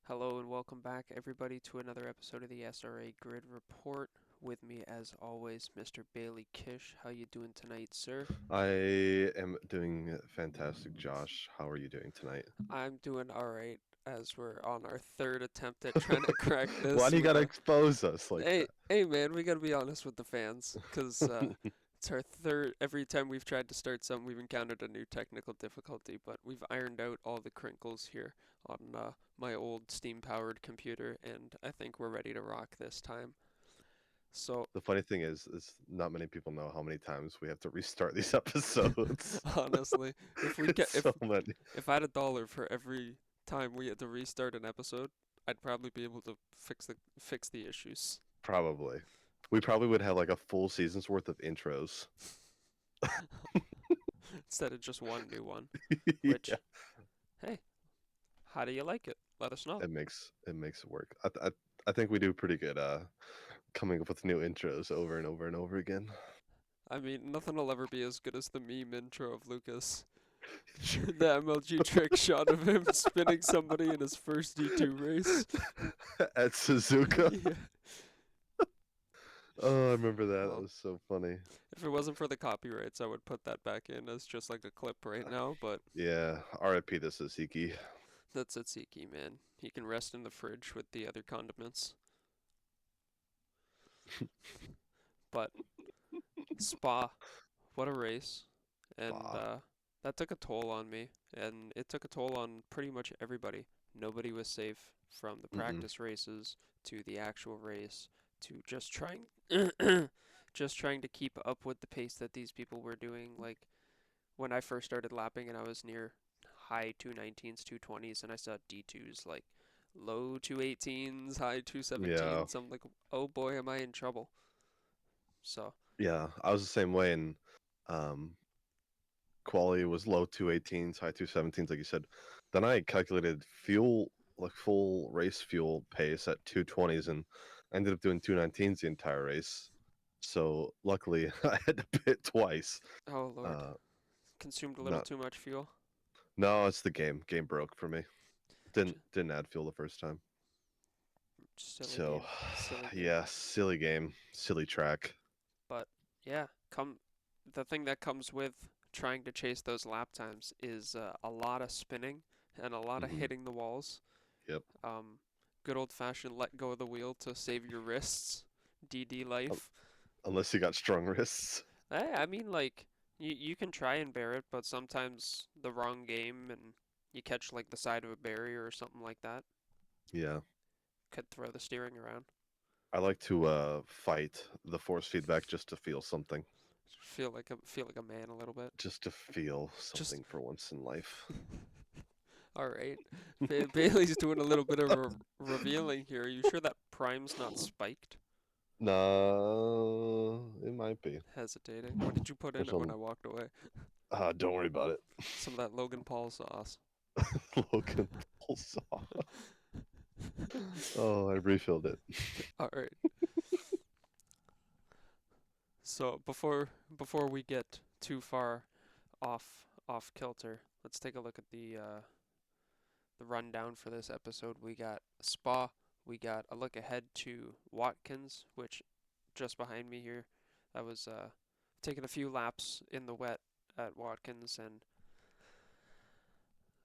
Hello and welcome back, everybody, to another episode of the SRA Grid Report. With me, as always, Mr. Bailey Kish. How you doing tonight, sir? I am doing fantastic, Josh. How are you doing tonight? I'm doing all right, as we're on our third attempt at trying to crack Why this do you with gotta a. expose us like Hey, man, we gotta be honest with the fans, 'cause that? it's our third. Every time we've tried to start something, we've encountered a new technical difficulty, but we've ironed out all the crinkles here on my old steam-powered computer, and I think we're ready to rock this time. So, The funny thing is not many people know how many times we have to restart these episodes. honestly, if we get It's so many. if I had $1 for every time we had to restart an episode, I'd probably be able to fix the issues. Probably. We probably would have like a full season's worth of intros. Instead of just one new one. Yeah. Which, hey, how do you like it? Let us know. It makes it work. I think we do pretty good coming up with new intros over and over and over again. I mean, nothing will ever be as good as the meme intro of Lucas. The MLG trick shot of him spinning somebody in his first D2 race. At Suzuka. Yeah. Oh, I remember that. That Well, was so funny. if it wasn't for the copyrights, I would put that back in as just like a clip right now, but Yeah, RIP to Suzuki. that's Tzatziki, man. He can rest in the fridge with the other condiments. But Spa, what a race. And Bah. that took a toll on me. And it took a toll on pretty much everybody. Nobody was safe from the Mm-mm. practice races to the actual race to just trying just trying to keep up with the pace that these people were doing. Like when I first started lapping and I was near high 219s, 220s, and I saw D2s like low 218s, high Yeah, 217s. I'm like, oh boy, am I in trouble. So, yeah. I was the same way, and um, quality was low 218s, high 217s, like you said. Then I calculated fuel, like full race fuel pace at 220s, and I ended up doing 219s the entire race. So luckily, I had to pit twice. oh Lord, Uh, consumed a little not too much fuel. no, it's the game. Game broke for me. Didn't J- didn't add fuel the first time. Silly So, game, silly game. yeah, silly game, silly track. But yeah, come the thing that comes with trying to chase those lap times is a lot of spinning and a lot of Hmm. hitting the walls. Yep. Um, Good old fashioned let go of the wheel to save your wrists. DD life. Unless you got strong wrists. I mean, like you can try and bear it, but sometimes the wrong game and you catch like the side of a barrier or something like that Yeah. could throw the steering around. I like to fight the force feedback just to feel something. Feel like a man a little bit. Just to feel Just something for once in life. all right. Bailey's doing a little bit of revealing here. Are you sure that Prime's not spiked? No, it might be. Hesitating. What did you put in There's it when I some. walked away? Don't worry about it. Some of that Logan Paul sauce. Logan Paul saw. Oh, I refilled it. All right. So before we get too far off kilter, let's take a look at the rundown for this episode. We got Spa. We got a look ahead to Watkins, which just behind me here. I was taking a few laps in the wet at Watkins and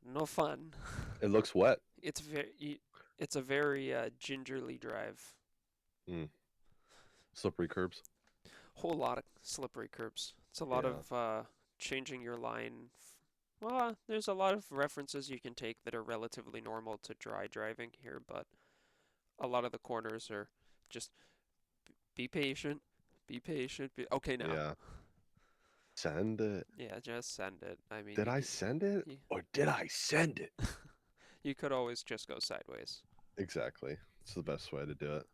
no fun. It looks wet. It's a very gingerly drive. Mm. Slippery curbs. Whole lot of slippery curbs. It's a lot Yeah. of changing your line. Well, there's a lot of references you can take that are relatively normal to dry driving here, but a lot of the corners are just be patient, be patient. Okay, now. Yeah. Send it. Yeah, just send it. I mean, Did I send it? you, Or did I send it? you could always just go sideways. Exactly. It's the best way to do it.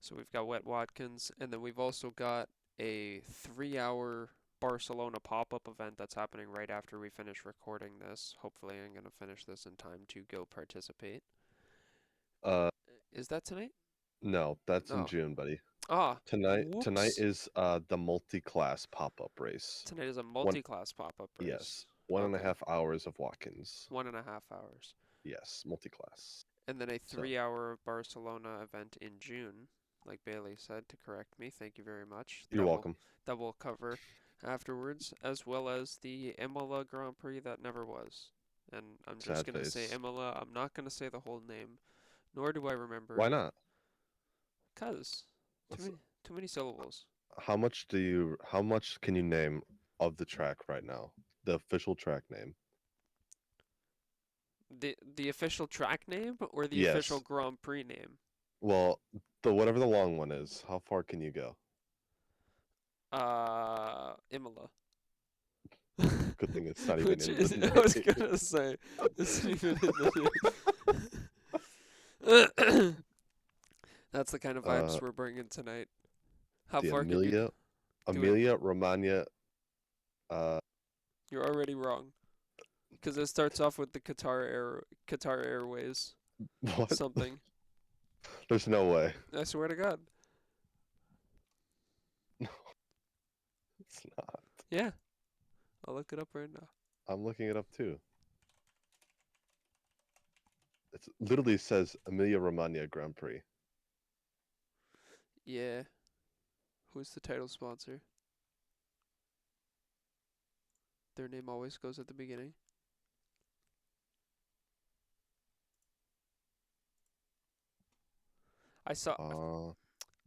So we've got Wet Watkins, and then we've also got a 3 hour Barcelona pop-up event that's happening right after we finish recording this. Hopefully, I'm gonna finish this in time to go participate. Uh, Is that tonight? no, that's in No. June, buddy. Ah, Tonight whoops. is the multi-class pop-up race. Tonight is a One multi-class pop-up race. yes, one and a Okay, half hours of Watkins. 1.5 hours. Yes, multi-class. And then a So 3-hour Barcelona event in June, like Bailey said to correct me. Thank you very much. you're welcome. That we'll cover afterwards, as well as the Imola Grand Prix that never was. And I'm just Sad gonna say face. Imola. I'm not gonna say the whole name, nor do I remember Why it, not? 'cause Let's, too many syllables. how much can you name of the track right now? The official track name. The official track name or the official Yes. Grand Prix name? Well, the whatever the long one is, how far can you go? Imola. Good thing it's not even Which in is, the I was name. gonna say, isn't even in the name. That's the kind of Uh, vibes we're bringing tonight. How the far can you do it? Emilia Romagna. Uh, You're already wrong, because it starts off with the Qatar Airways what? something. There's no way. I swear to God. No, it's not. Yeah, I'll look it up right now. I'm looking it up too. It literally says Emilia Romagna Grand Prix. Yeah, who's the title sponsor? Their name always goes at the beginning. I saw. Uh,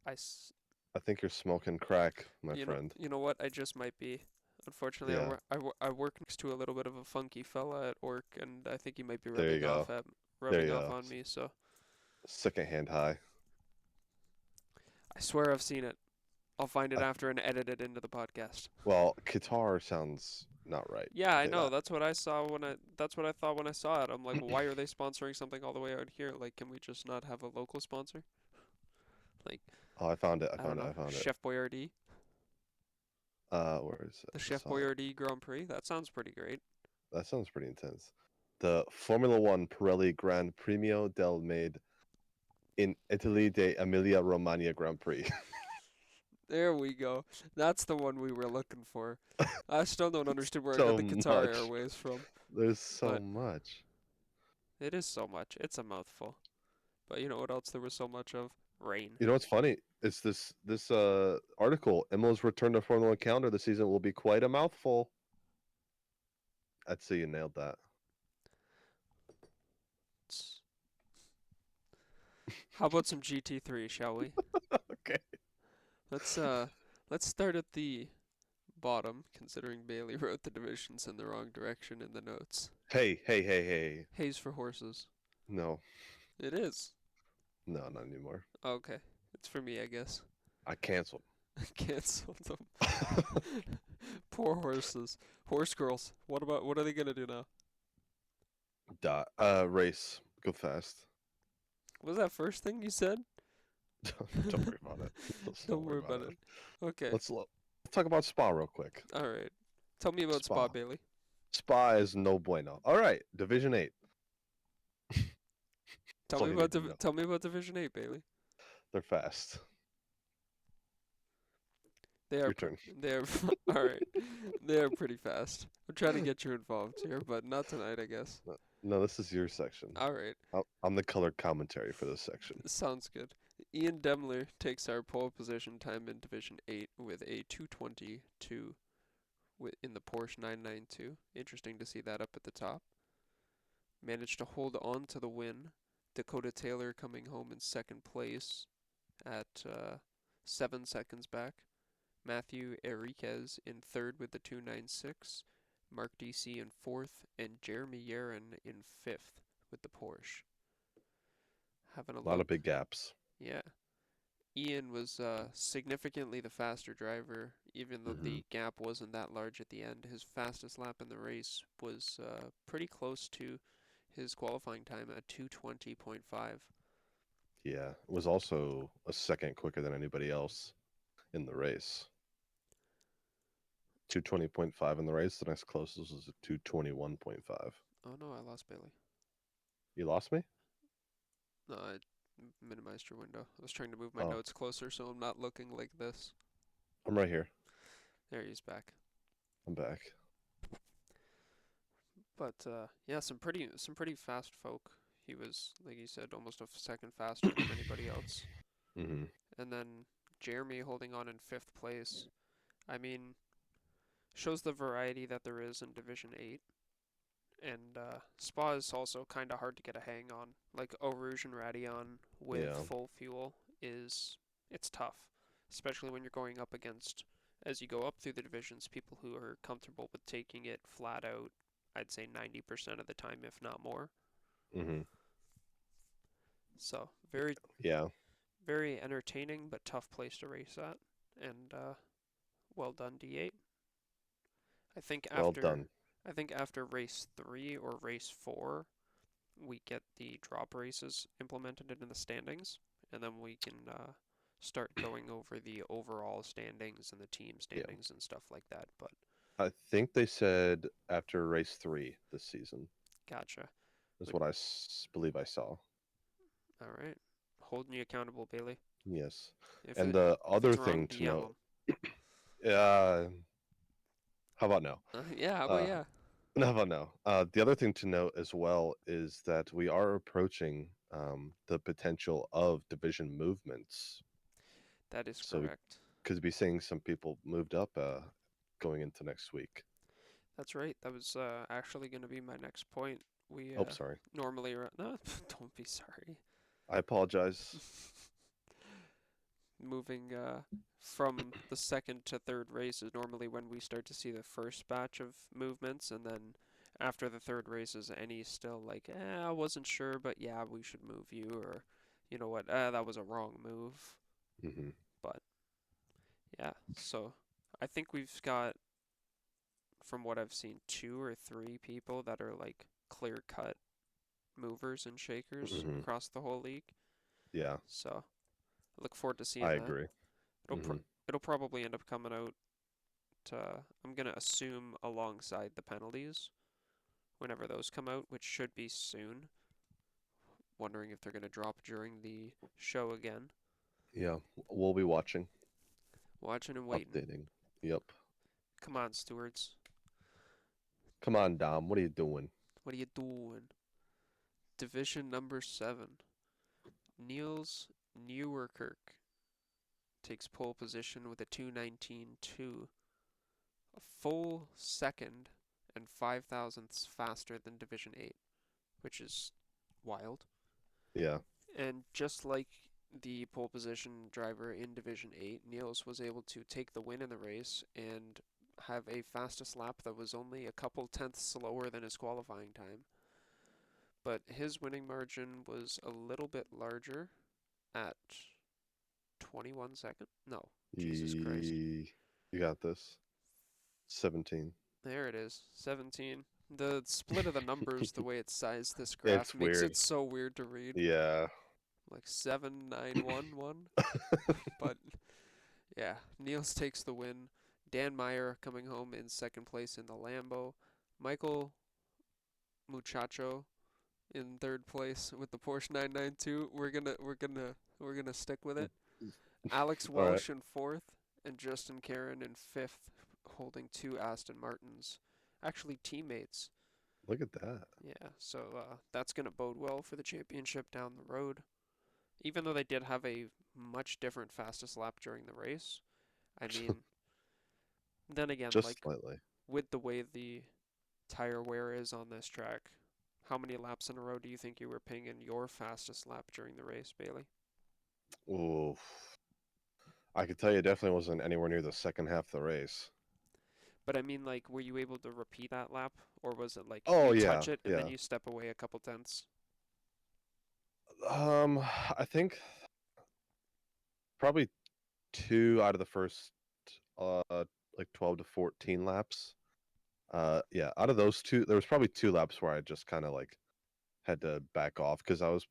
I. s- I think you're smoking crack, my You know. friend. You know what? I just might be. Unfortunately, Yeah, I work next to a little bit of a funky fella at work, and I think he might be there you go. There rubbing you off go. on me. So Secondhand high. I swear I've seen it. I'll find it I, after and edit it into the podcast. well, Qatar sounds not right. Yeah, I'll I tell know. That's what I saw when I. That's what I thought when I saw it. I'm like, you well, that. why are they sponsoring something all the way out here? Like, can we just not have a local sponsor? Like, Oh, I found it. I I don't found it. know, I found it. Chef Boyardee, Where is it? the I Chef saw it. Boyardee Grand Prix. That sounds pretty great. That sounds pretty intense. The Formula One Pirelli Gran Premio del Made in Italy de Emilia Romagna Grand Prix. There we go. That's the one we were looking for. I still don't understand where I got So the Qatar much. Airways from, There's so but much. it is so much. It's a mouthful. But you know what else there was so much of? Rain. You know what's funny? It's this article. Imo's return to Formula One calendar this season will be quite a mouthful. I'd say you nailed that. How about some GT3, shall we? Okay. Let's uh let's start at the bottom, considering Bailey wrote the divisions in the wrong direction in the notes. Hey, hey, hey, hey. Hayes for horses. No, It is. no, not anymore. Okay. It's for me, I guess. I canceled. Cancelled them. Poor horses. Horse girls. What are they gonna do now? Race. Go fast. Was that first thing you said? Don't worry about it. Don't Don't worry worry about about it. it. Okay. Let's talk about Spa real quick. Alright. Tell me about Spa, Spa. Bailey. Spa is no bueno. All right, Division 8. That's all you need to know. Tell me about Division 8, Bailey. They're fast. They Your are turn. they're all right. They are pretty fast. I'm trying to get you involved here, but not tonight, I guess. No, this is your section. All right. I'm the color commentary for this section. Sounds good. Ian Demler takes our pole position time in Division 8 with a 2:22 in the Porsche 992. Interesting to see that up at the top. Managed to hold on to the win. Dakota Taylor coming home in second place at 7 seconds back. Matthew Enriquez in third with the 296. Mark DC in fourth, and Jeremy Yaron in fifth with the Porsche. Having a A lot of look. big gaps. Yeah. Ian was significantly the faster driver, even though Hmm. the gap wasn't that large at the end. His fastest lap in the race was pretty close to his qualifying time at 2:20.5. Yeah, it was also a second quicker than anybody else in the race. 220.5 in the race. The next closest was a 221.5. Oh no, I lost Bailey. You lost me? No, I minimized your window. I was trying to move my Oh, notes closer so I'm not looking like this. I'm right here. There he's back. I'm back. But yeah, some pretty fast folk He was, like you said, almost a second faster than anybody else. Hmm. And then Jeremy holding on in fifth place. I mean, shows the variety that there is in Division 8. And Spa is also kind of hard to get a hang on. Like Eau Rouge and Radion with Yeah. full fuel it's tough, especially when you're going up against, as you go up through the divisions, people who are comfortable with taking it flat out. I'd say 90% of the time, if not more. Hmm. So very, Yeah. very entertaining, but tough place to race at. And well done, D8. I think Well after, done. I think after race 3 or race 4, we get the drop races implemented into the standings, and then we can start going over the overall standings and the team Yeah. standings and stuff like that. But I think they said after race 3 this season gotcha. is Would, what believe I saw. all right, holding you accountable, Bailey. Yes. If And it the if other it's wrong, thing to DM note, them. uh, how about no? Yeah, how about Uh, yeah? how about no? The other thing to note as well is that we are approaching the potential of division movements. That is So we correct. could be seeing some people moved up going into next week. That's right. That was actually going to be my next point. We Oh, sorry. normally no, don't be sorry. I apologize. Moving from the second to third race is normally when we start to see the first batch of movements, and then after the third race is any still like, I wasn't sure, but yeah, we should move you, or you know what, that was a wrong move. Hmm. But yeah, so I think we've got, from what I've seen, two or three people that are like clear cut movers and shakers Hmm. across the whole league. Yeah, So I look forward to I seeing that. agree. It'll Hmm. pro- it'll probably end up coming out I'm gonna assume alongside the penalties whenever those come out, which should be soon. Wondering if they're gonna drop during the show again. Yeah, we'll be watching, Watching and waiting. updating. Yep. Come on, stewards. Come on, Dom. What are you doing? What are you doing? Division number 7. Niels Nieuwerkerk takes pole position with a 2:19.2, a full second and 5 thousandths faster than Division 8, which is wild. Yeah. And just like the pole position driver in Division 8, Niels was able to take the win in the race and have a fastest lap that was only a couple tenths slower than his qualifying time. But his winning margin was a little bit larger at 21 seconds. No, Jesus Christ. You got this. 17. There it is, 17. The split of the numbers, the way it's sized this graph, It's makes weird. it so weird to read. Yeah. Like 7911. But yeah, Niels takes the win. Dan Meyer coming home in second place in the Lambo. Michael Muchacho in third place with the Porsche 992. We're gonna stick with it. Alex All right. Welsh in fourth, and Justin Karen in fifth, holding two Aston Martins. Actually, teammates. Look at that. Yeah, so that's gonna bode well for the championship down the road. Even though they did have a much different fastest lap during the race, I mean, then again, Just like slightly. with the way the tire wear is on this track, how many laps in a row do you think you were pinging your fastest lap during the race, Bailey? Ooh. I could tell you it definitely wasn't anywhere near the second half of the race. But I mean, like, were you able to repeat that lap, or was it like Oh you yeah, touch it and then yeah. you step away a couple tenths? I think probably two out of the first uh like 12 to 14 laps. Yeah, out of those two, there was probably two laps where I just kind of like had to back off because I was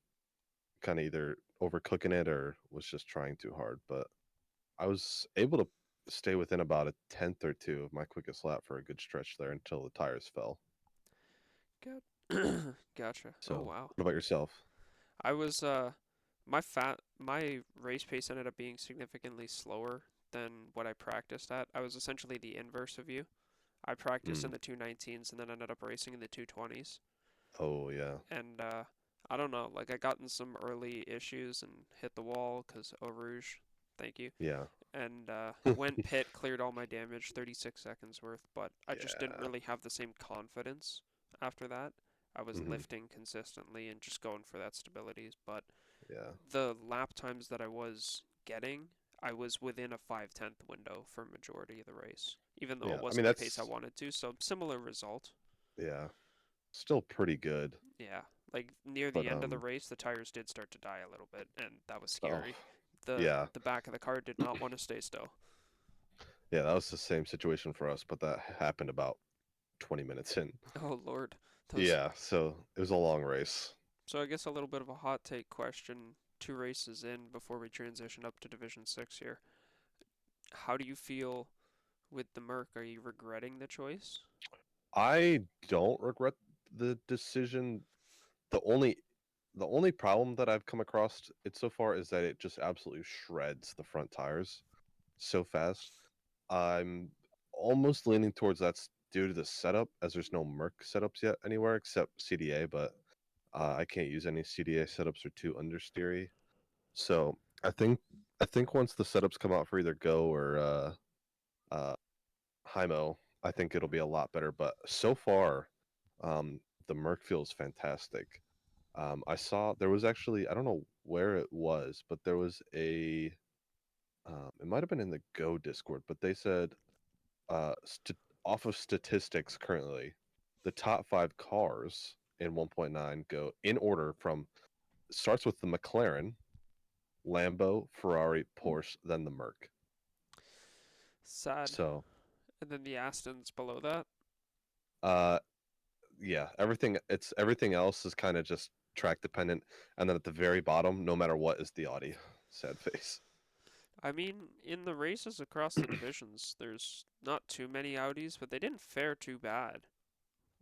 kind of either overcooking it or was just trying too hard. But I was able to stay within about a tenth or two of my quickest lap for a good stretch there until the tires fell. Good. Gotcha. Oh So, wow. what about yourself? I was my race pace ended up being significantly slower than what I practiced at. I was essentially the inverse of you. I practiced in Mm. the 219s and then ended up racing in the 220s. Oh yeah. And I don't know. Like I got in some early issues and hit the wall because Eau Rouge. Thank you. Yeah. And went pit, cleared all my damage, 36 seconds worth. But I just didn't Yeah. really have the same confidence after that. I was Hmm. lifting consistently and just going for that stability. But Yeah. the lap times that I was getting, I was within a 5/10 window for majority of the race, even though it Yeah. I mean, wasn't the pace I that's, wanted to. So similar result. yeah, still pretty good. Yeah, like near But, the end of the race, the tires did start to die a little bit, and that was oh, scary. The yeah. the back of the car did not want to stay still. Yeah, that was the same situation for us, but that happened about 20 minutes in. Oh Lord, those. Yeah, so it was a long race. So I guess a little bit of a hot take question. Two races in before we transition up to Division 6 here. How do you feel with the Merc? Are you regretting the choice? I don't regret the decision. The only the only problem that I've come across it so far is that it just absolutely shreds the front tires so fast. I'm almost leaning towards that's due to the setup, as there's no Merc setups yet anywhere except CDA, but I can't use any CDA setups or too understeery. So I think once the setups come out for either Go or uh, Hymo, I think it'll be a lot better. But so far, the Merc feels fantastic. I saw there was actually I don't know where it was, but there was a it might have been in the Go Discord, but they said off of statistics currently, the top 5 cars in 1.9 go in order from starts with the McLaren, Lambo, Ferrari, Porsche, then the Merc. Sad. So, And then the Astons below that. uh, yeah, everything else is kind of just track dependent, and then at the very bottom, no matter what, is the Audi. Sad face. I mean, in the races across the divisions, there's not too many Audis, but they didn't fare too bad.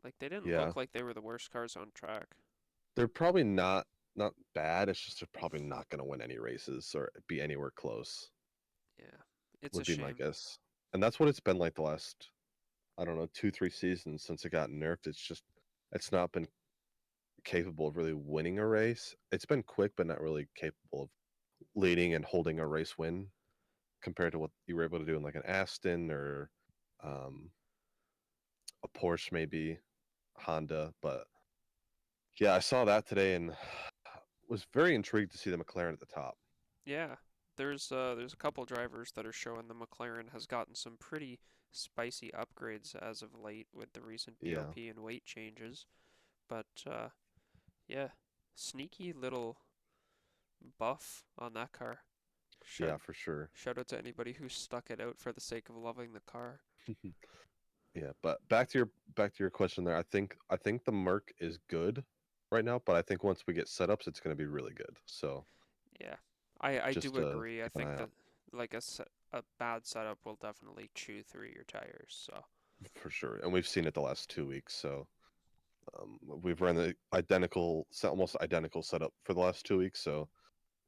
Like they didn't Yeah, look like they were the worst cars on track. they're probably not bad. It's just they're probably not going to win any races or be anywhere close. Yeah, it's a Would be my shame. guess, and that's what it's been like the last I don't know 2 3 seasons since it got nerfed. It's not been capable of really winning a race. It's been quick, but not really capable of leading and holding a race win compared to what you were able to do in like an Aston or um, a Porsche, maybe Honda. But yeah, I saw that today and was very intrigued to see the McLaren at the top. Yeah, there's a couple drivers that are showing the McLaren has gotten some pretty spicy upgrades as of late with the recent Yeah, BOP and weight changes. But yeah, sneaky little buff on that car. Shout yeah, for sure. shout out to anybody who stuck it out for the sake of loving the car. Yeah, but back to your question there. I think the Merc is good right now, but I think once we get setups, it's going to be really good. So Yeah, I just do to agree. I keep an think eye that out like a bad setup will definitely chew through your tires. So for sure. And we've seen it the last 2 weeks, so we've run the almost identical setup for the last 2 weeks. So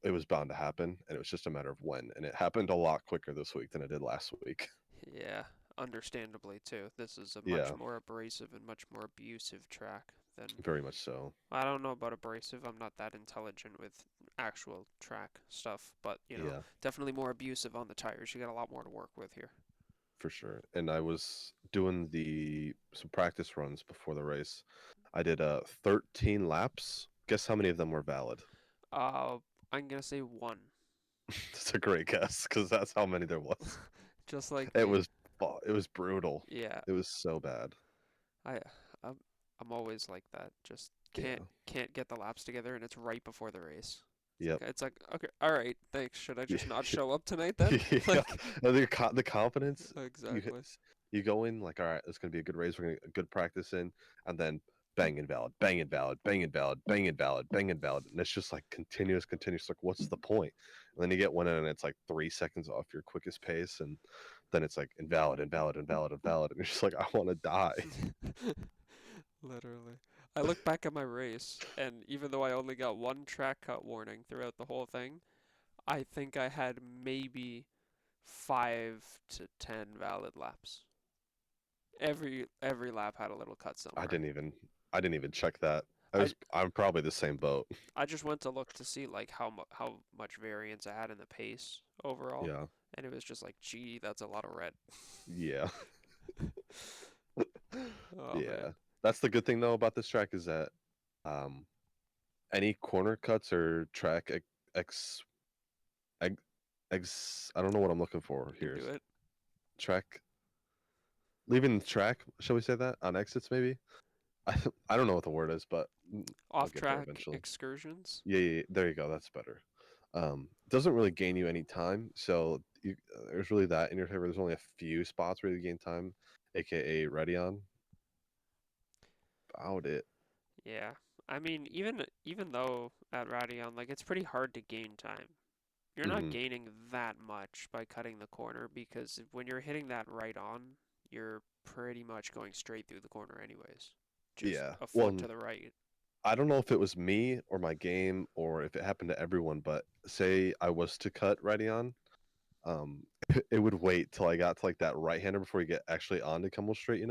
it was bound to happen, and it was just a matter of when. And it happened a lot quicker this week than it did last week. yeah, understandably too. This is a much Yeah, more abrasive and much more abusive track than very much so. I don't know about abrasive. I'm not that intelligent with actual track stuff, but Yeah, definitely more abusive on the tires. You got a lot more to work with here. for sure. And I was doing the some practice runs before the race. I did 13 laps. Guess how many of them were valid? Uh, I'm gonna say one, That's a great guess because that's how many there was. just like It me. was it was brutal. Yeah, It was so bad. I, I'm, I'm always like that. Just can't Yeah. can't get the laps together, and it's right before the race. Yep. It's like okay, all right, thanks. Should I Yeah. just not show up tonight then? Yeah. Like, And the confidence you exactly. you go in like, all right, it's gonna be a good race. We're gonna get a good practice in, and then bang invalid, bang invalid, bang invalid, bang invalid, bang invalid, and it's just like continuous. Like, what's the point? And then you get one in, and it's like 3 seconds off your quickest pace, and then it's like invalid, invalid, invalid, invalid, and you're just like, I want to die. Literally. I look back at my race, and even though I only got one track cut warning throughout the whole thing, I think I had maybe 5 to 10 valid laps. Every lap had a little cut I somewhere. didn't even I didn't even check that. I I'm probably the same boat. I just went to look to see like how much variance I had in the pace overall, Yeah. and it was just like, gee, that's a lot of red. Yeah. Oh man. Yeah. That's the good thing though about this track is that um any corner cuts or track ex ex, I don't know what I'm looking for You can here. do it. Track leaving the track, shall we say that? On exits maybe? I I don't know what the word is, but I'll get there Off-track eventually. excursions. Yeah, there you go. That's better. Doesn't really gain you any time, so there's really that in your favor. There's only a few spots where you gain time, aka ready on. About it. Yeah. I mean, even though at Radion, like it's pretty hard to gain time. You're not Hmm. gaining that much by cutting the corner because when you're hitting that right on, you're pretty much going straight through the corner anyways. Just Yeah. a Well, foot to the right. I don't know if it was me or my game or if it happened to everyone, but say I was to cut ready on, um, it would wait till I got to like that right hander before you get actually on to Kimmel Street,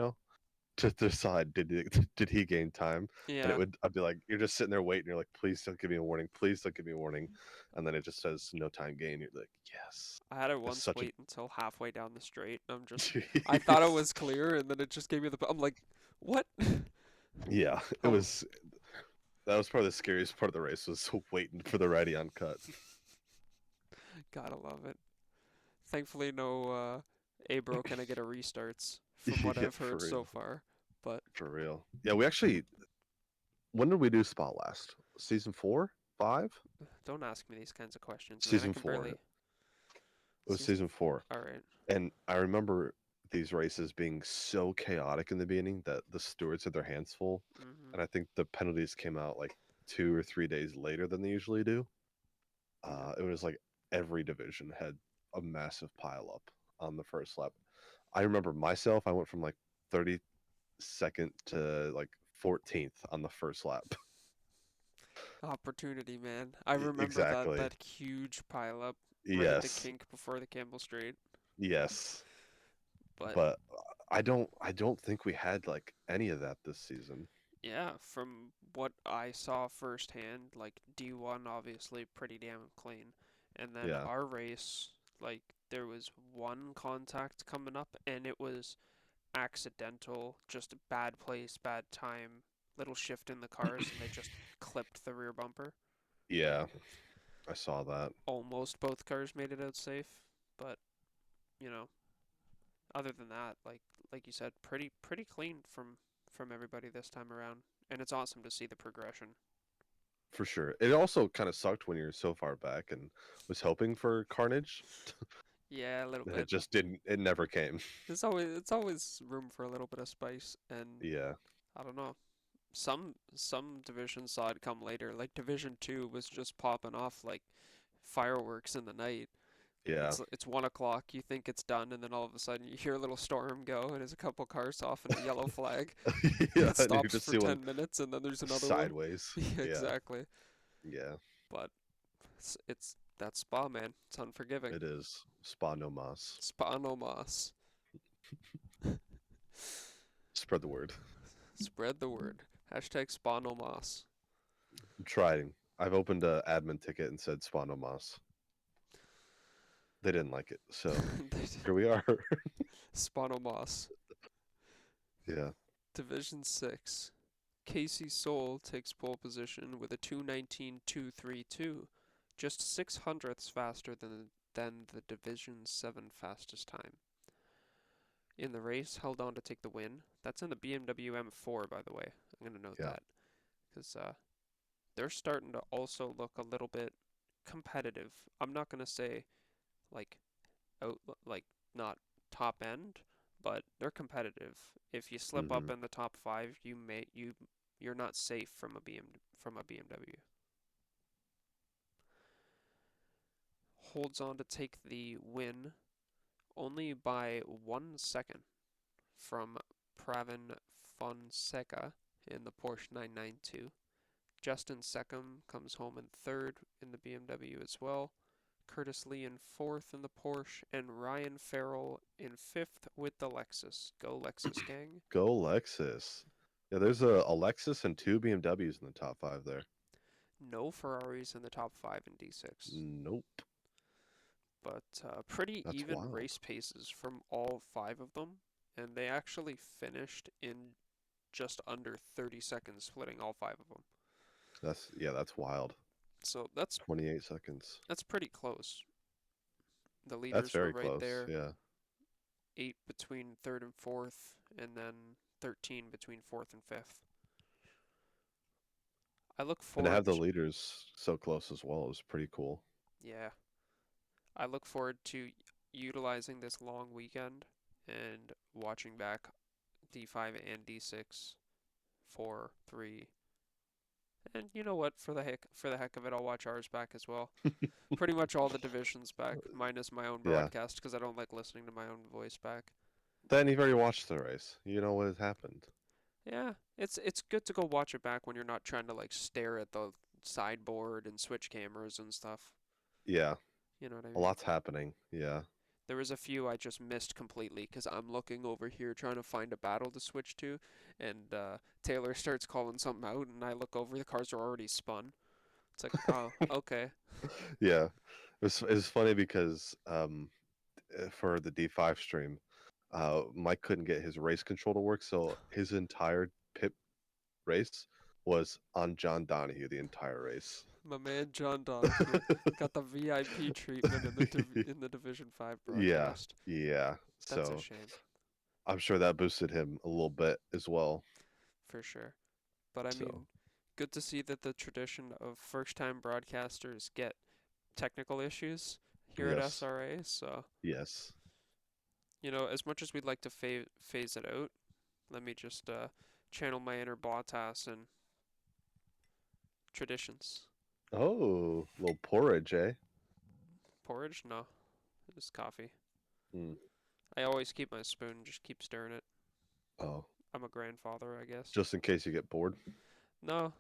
to decide did he gain time, and Yeah. I'd be like you're just sitting there waiting. You're like, please don't give me a warning, please don't give me a warning, and then it just says no time gain. You're like, yes, I had to it's once such a wait until halfway down the straight. I thought it jeez. was clear and then it just gave me I'm like, what? Yeah, it Oh, was that was probably the scariest part of the race was waiting for the righty on cut. gotta love it. Thankfully, no Abro can I get a restarts from what Yeah, I've heard so far. But for real. Yeah, we actually when did we do spot last? Season 4, 5, don't ask me these kinds of questions, man. I season can 4. barely. It was Season. season 4. All right. And I remember these races being so chaotic in the beginning that the stewards had their hands full. Mm-hmm. And I think the penalties came out like 2 or 3 days later than they usually do. It was like every division had a massive pile up on the first lap. I remember myself, I went from like 32nd to like 14th on the first lap. Opportunity, man. I remember Exactly. that huge pile up right into Yes. kink before the Campbell Straight. Yes. But But I don't think we had like any of that this season. yeah, from what I saw firsthand, like D1 obviously pretty damn clean. And then Yeah. our race, like there was one contact coming up and it was accidental, just bad place, bad time, little shift in the cars and they just clipped the rear bumper. Yeah. I saw that. Almost both cars made it out safe, but you know, other than that, like you said, pretty clean from everybody this time around. And it's awesome to see the progression. For sure. It also kind of sucked when you're so far back and was hoping for carnage. Yeah, a little It bit. just didn't. It never came. It's always room for a little bit of spice, and Yeah. I don't know. Some divisions saw it come later. Like Division 2 was just popping off like fireworks in the night. Yeah. It's 1 o'clock. You think it's done, and then all of a sudden you hear a little storm go, and there's a couple cars off in a yellow flag. Yeah. It And you're stops just for doing 10 minutes, and then there's another one. sideways. Yeah, Yeah. exactly. Yeah. But it's that spa, man. It's unforgiving. It is. Spa no mas. Spa no mas. Spread the word. Spread the word. Hashtag spa no mas. I'm trying. I've opened a admin ticket and said spa no mas. They didn't like it, so here we are. Spa no mas. Yeah. Division 6. Casey Soul takes pole position with a 2:19.232, just 6 hundredths faster than the Division 7 fastest time. In the race, held on to take the win. That's in the BMW M4, by the way. I'm going to note Yeah. that because they're starting to also look a little bit competitive. I'm not going to say like out like not top end, but they're competitive. If you slip up Hmm. in the top 5, you're not safe from a BMW. Holds on to take the win only by 1 second from Pravin Fonseca in the Porsche 992. Justin Seckham comes home in third in the BMW as well. Curtis Lee in fourth in the Porsche, and Ryan Farrell in fifth with the Lexus. Go Lexus gang. Go Lexus. Yeah, there's a Lexus and two BMWs in the top five there. No Ferraris in the top five in D6, Nope. but pretty That's even wild. race paces from all five of them, and they actually finished in just under 30 seconds, splitting all five of them. That's wild. So that's 28 seconds. that's pretty close. The That's leaders were very right close. there, Yeah. 8 between third and fourth, and then 13 between fourth and fifth. I look And to have forward the to, leaders so close as well is pretty cool. yeah, I look forward to utilizing this long weekend and watching back D5 and D6, 4, 3, and you know what? For the heck of it, I'll watch ours back as well. Pretty much all the divisions back, minus my own Yeah. broadcast, because I don't like listening to my own voice back. Then you've already watched the race. You know what has happened. Yeah, it's good to go watch it back when you're not trying to like stare at the sideboard and switch cameras and stuff. Yeah. You know what I A mean? lot's happening. Yeah. There was a few I just missed completely because I'm looking over here trying to find a battle to switch to, and Taylor starts calling something out, and I look over, the cars are already spun. It's like, oh, okay. Yeah. It's funny because for the D5 stream, Mike couldn't get his race control to work, so his entire pit race was on John Donahue the entire race. My man John Donahue got the VIP treatment in the Division 5 Yeah, broadcast. yeah. That's a So shame, I'm sure that boosted him a little bit as well. for sure. But I So mean, good to see that the tradition of first-time broadcasters get technical issues here at yes, SRA. So, yes. as much as we'd like to phase it out, let me just channel my inner Bottas and traditions. Oh, little porridge, eh? Porridge? No, it's coffee. Hmm. I always keep my spoon, just keep stirring it. Oh, I'm a grandfather, I guess. just in case you get bored. No,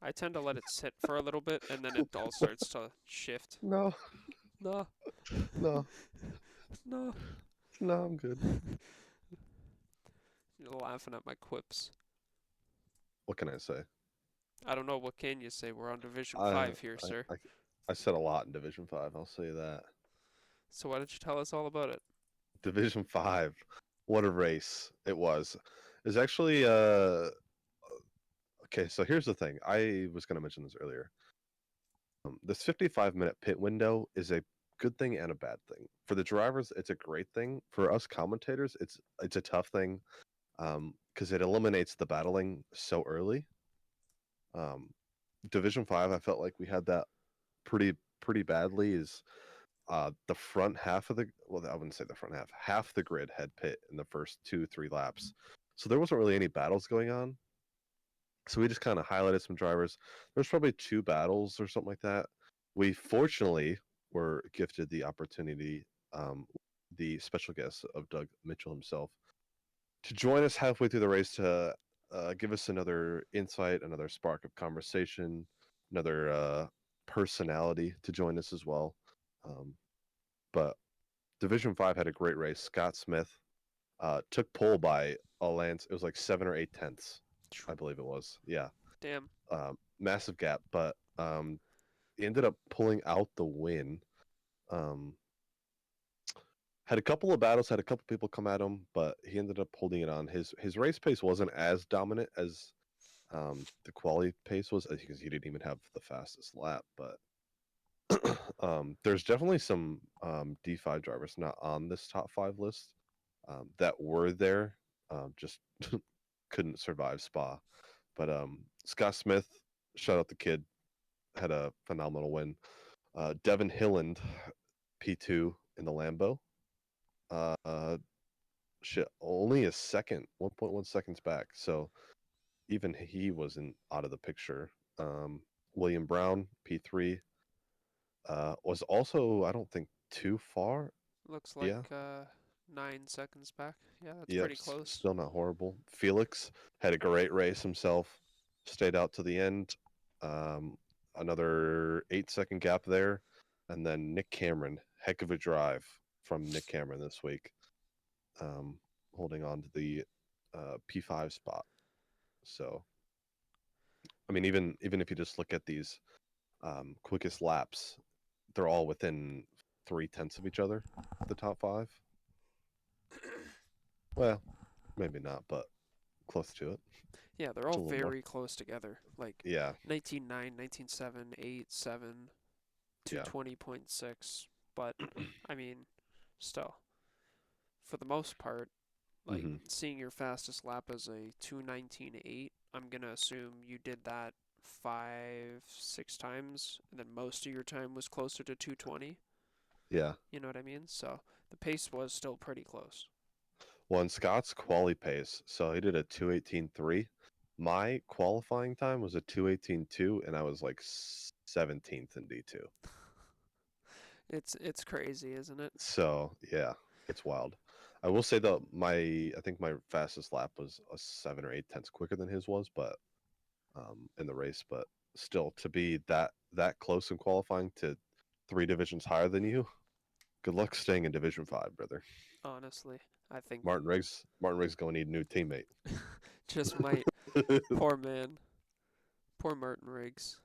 I tend to let it sit for a little bit and then it all starts to shift. No, No, no, no. no. I'm good. You're laughing at my quips. What can I say? I don't know, what can you say? We're on Division I 5 here, I sir. I, I said a lot in Division Five. I'll say that. So why don't you tell us all about it? Division Five. What a race it was. It's actually okay. So here's the thing. I was gonna mention this earlier. This 55-minute pit window is a good thing and a bad thing. For the drivers, it's a great thing. For us commentators, it's a tough thing because it eliminates the battling so early. Um, Division Five, I felt like we had that pretty badly. Is the front half of the well, I wouldn't say the front half the grid had pit in the first 2-3 laps, so there wasn't really any battles going on. So we just kind of highlighted some drivers. There's probably two battles or something like that. We fortunately were gifted the opportunity, the special guest of Doug Mitchell himself, to join us halfway through the race to give us another insight, another spark of conversation, another personality to join us as well. Um, but Division Five had a great race. Scott Smith took pole by a lance. It was like 7 or 8 tenths, I believe it was. Yeah, Damn. massive gap, but he ended up pulling out the win. Um, had a couple of battles, had a couple people come at him, but he ended up holding it on. His race pace wasn't as dominant as the quality pace was, because he didn't even have the fastest lap. But there's definitely some D5 drivers not on this top five list that were there, just couldn't survive Spa. But Scott Smith, shout out the kid, had a phenomenal win. Devin Hilland, P2 in the Lambo. Uh, shit, only a second, 1.1 seconds back. So even he wasn't out of the picture. William Brown, P3, was also, I don't think, too far. Looks like Yeah. 9 seconds back. Yeah, that's Yep. pretty close. Still not horrible. Felix had a great race himself. Stayed out to the end. Um, Another 8 second gap there. And then Nick Cameron, heck of a drive from Nick Cameron this week, holding on to the P5 spot. So I mean, even if you just look at these quickest laps, they're all within 3/10 of each other. The top five. Well, maybe not, but close to it. Yeah, they're It's all a little more. very close together. Like Yeah, 19.9, 19.7, 8, 7, yeah. 220.6. But I mean, still, for the most part, like Hmm. seeing your fastest lap as a 2:19.8, I'm gonna assume you did that 5, 6 times, and then most of your time was closer to 220. Yeah. You know what I mean? So the pace was still pretty close. Well, in Scott's quali pace, so he did a 2:18.3. My qualifying time was a 2:18.2, and I was like 17th in D2. It's crazy, isn't it? So yeah, it's wild. I will say though, I think my fastest lap was a 7 or 8 tenths quicker than his was, but in the race, but still to be that close in qualifying to 3 divisions higher than you, good luck staying in Division 5, brother. Honestly, I think Martin Riggs gonna need a new teammate. just might. Poor man. Poor Martin Riggs.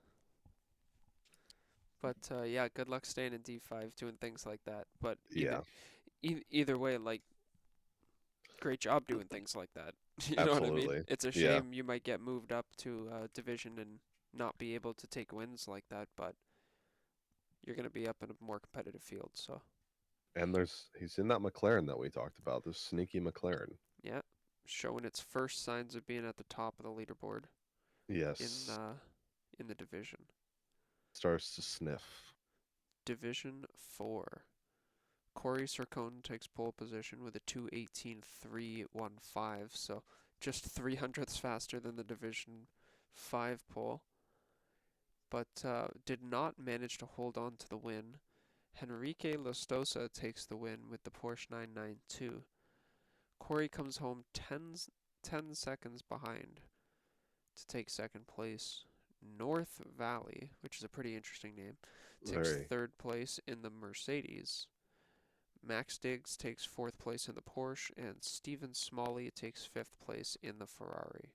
But yeah, good luck staying in D5 doing things like that. But Yeah, either way, like great job doing things like that. You know what I mean? absolutely. It's a Yeah, shame you might get moved up to a division and not be able to take wins like that, but you're going to be up in a more competitive field. So, and he's in that McLaren that we talked about, this sneaky McLaren. yeah, showing its first signs of being at the top of the leaderboard in Yes, uh in the division. starts to sniff. Division 4. Corey Sarcone takes pole position with a 2:18.315, so just 300ths faster than the Division 5 pole, but did not manage to hold on to the win. Henrique Lustosa takes the win with the Porsche 992. Corey comes home 10 seconds behind to take second place. North Valley, which is a pretty interesting name, takes Very. third place in the Mercedes. Max Diggs takes fourth place in the Porsche, and Stephen Smalley takes fifth place in the Ferrari.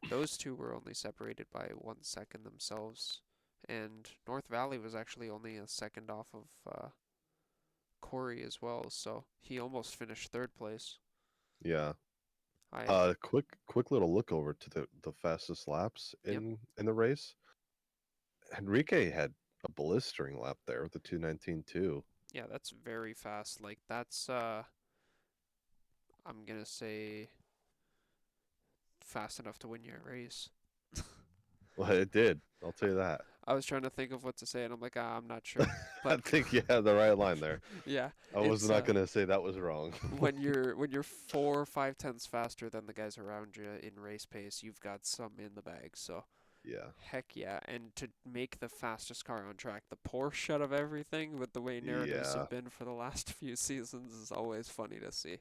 Those two were only separated by 1 second themselves, and North Valley was actually only a second off of Corey as well, so he almost finished third place. Yeah. I Quick little look over to the fastest laps Yep, in the race. Enrique had a blistering lap there with the 2:19 too. yeah, that's very fast. Like that's I'm gonna say fast enough to win your race. Well, it did. I'll tell you that. I was trying to think of what to say, and I'm like, I'm not sure. I But think you had the right line there. yeah, I was it's not gonna say that was wrong. when you're 4 or 5 tenths faster than the guys around you in race pace, you've got some in the bag. So Yeah. heck yeah, and to make the fastest car on track, the Porsche out of everything, with the way narratives Yeah. have been for the last few seasons, is always funny to see.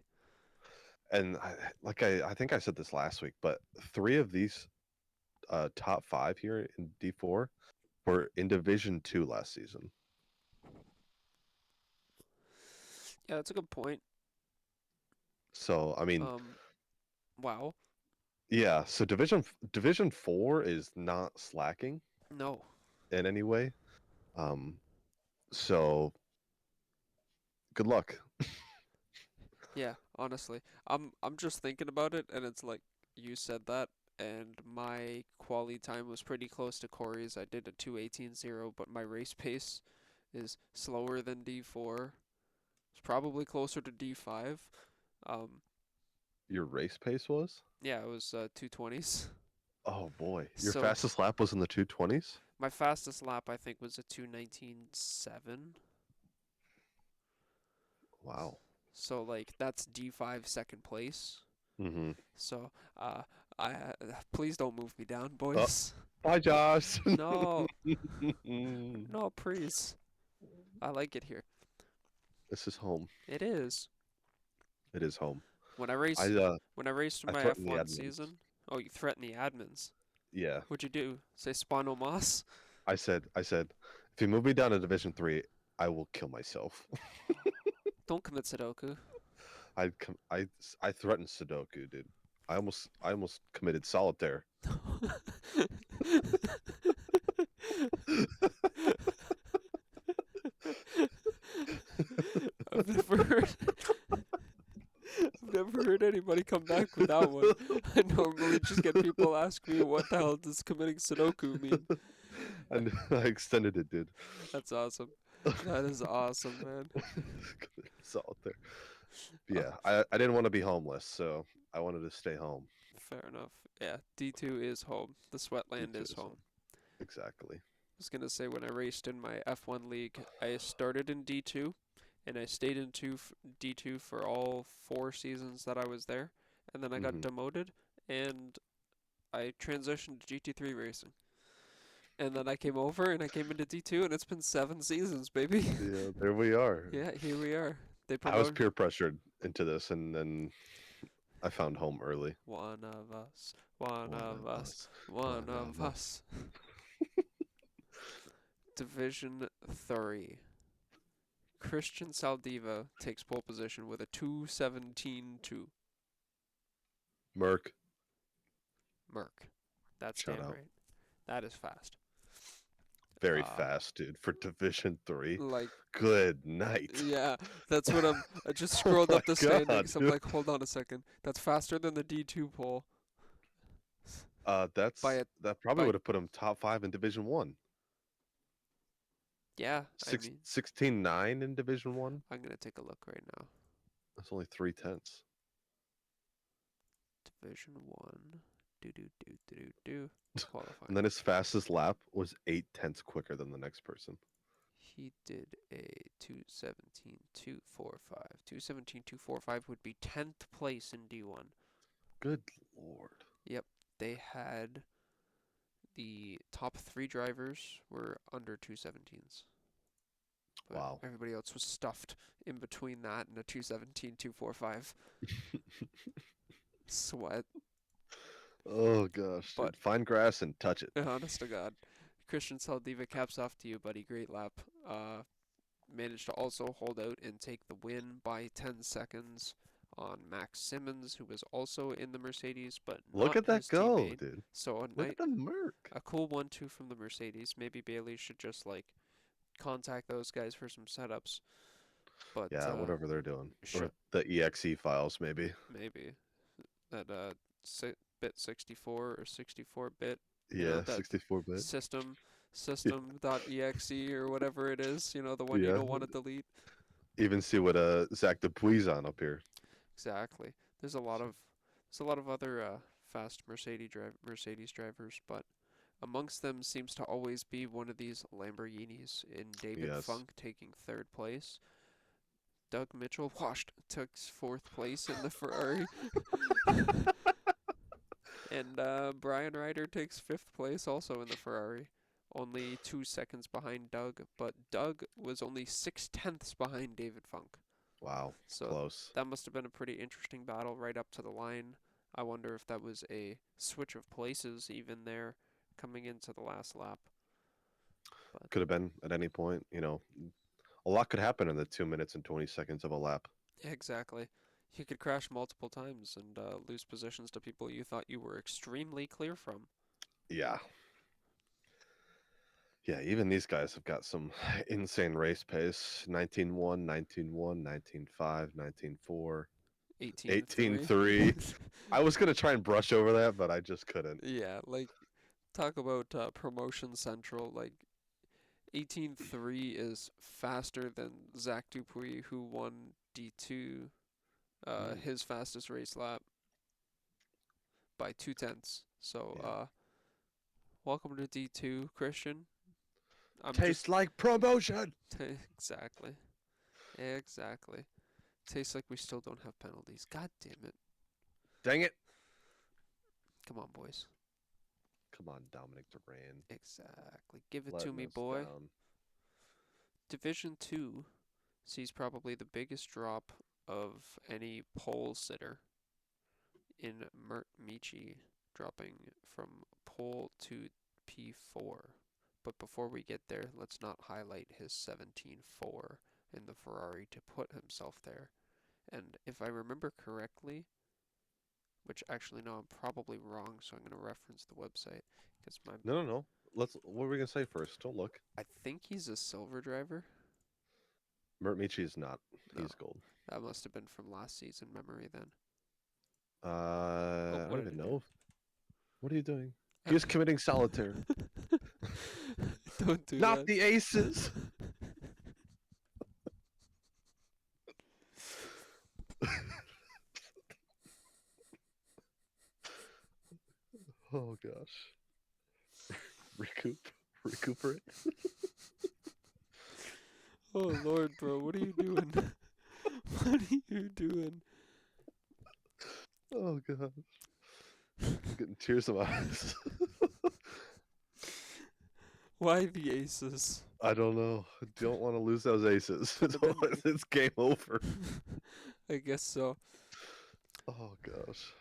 And I think I said this last week, but 3 of these top 5 here in D4 were in Division 2 last season. Yeah, that's a good point. So, I mean, Um, wow, yeah, so Division 4 is not slacking no, in any way. Um, so good luck. yeah, honestly, I'm just thinking about it, and it's like you said that, and my quali time was pretty close to Corey's. I did a 2:18.0, but my race pace is slower than D4. It's probably closer to D5. Um, Your race pace was? yeah, it was 2:20s. Oh boy. Your So fastest lap was in the 2:20s? my fastest lap I think was a 2:19.7. Wow. So like that's D5 second place. Mm-hmm. So I please don't move me down, Oh, boys. bye, Josh. No, no, please. I like it here. This is home. It is. It is home. When I I race uh when I raced in I my threatened the F1 admins. season. Oh, you threaten the admins. Yeah. What'd you do? Say Spano Moss? I said, if you move me down to Division 3, I will kill myself. Don't commit Sudoku. I threatened Sudoku, dude. I almost committed solitaire. I've never heard I've never heard anybody come back with that one. I normally just get people ask me what the hell does committing Sudoku mean. And I extended it, dude. That's awesome. That is awesome, man. Solitaire. Oh, Yeah, I didn't want to be homeless, so I wanted to stay home. fair enough. Yeah, D2 is home. The Sweatland D2 is is home. home. Exactly. I was gonna say when I raced in my F1 league, I started in D2 and I stayed in D2 for all 4 seasons that I was there, and then I got Hmm. demoted and I transitioned to GT3 racing. And then I came over and I came into D2 and it's been 7 seasons, baby. Yeah, there we are. Yeah, here we are. They I was promoted peer pressured into this, and then I found home early. one of us, one One of of us, us, one one of of us. us. Division 3. Christian Saldiva takes pole position with a 2:17.2. Merc, Merc. That's shout damn out. right. That is fast. Very Uh, fast, dude, for Division 3. like, Good night. yeah, that's what I just Oh scrolled my up the god, standings. I'm dude. like, hold on a second. That's faster than the D2 pole by That probably by would have put him top 5 in Division 1. yeah, I Six, mean, 16-9 in Division 1. I'm gonna take a look right now. That's only 3/10. Division 1. Do do do do do do. And Qualifying. then his fastest lap was 8/10 quicker than the next person. He did a 2:17.245. 2:17.245 would be 10th place in D1. Good lord. Yep, they had the top 3 drivers were under 2:17s, but Wow. everybody else was stuffed in between that and a 2:17.245. Sweat, Oh gosh, but dude. Find grass and touch it. honest to God, Christian Saldiva, caps off to you, buddy. Great lap. Managed to also hold out and take the win by 10 seconds on Max Simmons, who was also in the Mercedes, but Look not at that his go, teammate. dude. So Look at the Merc. a cool 1-2 from the Mercedes. Maybe Bailey should just like contact those guys for some setups. But Yeah, whatever they're doing. sh Or the EXE files, maybe. maybe that bit 64 or 64-bit, Yeah, that 64-bit. system Yeah, system.exe or whatever it is, the one you yeah. don't want to delete. Even see what Zach Dupuis on up here. Exactly. There's a lot So, of other fast Mercedes drivers, but amongst them seems to always be one of these Lamborghinis. In David yes. Funk taking 3rd place, Doug Mitchell washed took 4th place in the Ferrari, and Brian Ryder takes 5th place also in the Ferrari. Only 2 seconds behind Doug, but Doug was only 6/10ths behind David Funk. Wow. So Close. that must have been a pretty interesting battle right up to the line. I wonder if that was a switch of places even there coming into the last lap. But Could have been at any point. A lot could happen in the 2 minutes and 20 seconds of a lap. yeah, exactly. You could crash multiple times and lose positions to people you thought you were extremely clear from. Yeah. Yeah, even these guys have got some insane race pace. 19-1, 19-1, 19-5, 19-4, 18-3. 18-3. I was going to try and brush over that, but I just couldn't. Yeah, like talk about promotion central. Like 18-3 is faster than Zach Dupuis, who won D2, Mm, his fastest race lap by 2/10ths. So, yeah. welcome to D2, Christian. I'm just Tastes like promotion. exactly, exactly. Tastes like we still don't have penalties. God damn it! Dang it. Come on, boys. Come on, Dominic Duran. Exactly. Give it to Letting me, us boy. down. Division 2 sees probably the biggest drop of any pole sitter in Mert Michi, dropping from pole to P4. But before we get there, let's not highlight his 17.4 in the Ferrari to put himself there. And if I remember correctly, which actually no, I'm probably wrong, so I'm going to reference the website because my No, no, no. What are we gonna say first? Don't look. I think he's a silver driver. Mert Michi is not. No, He's gold. that must have been from last season memory then. Oh, I what don't did even it do? know. What are you doing? He is committing solitaire. Don't do Not that. the aces. Oh gosh. Recuperate. Oh Lord, bro, what are you doing? What are you doing? Oh god. I'm getting tears in my eyes. Why the aces? I don't know. Don't want to lose those aces. Fundamentally. It's game over. I guess so. Oh gosh.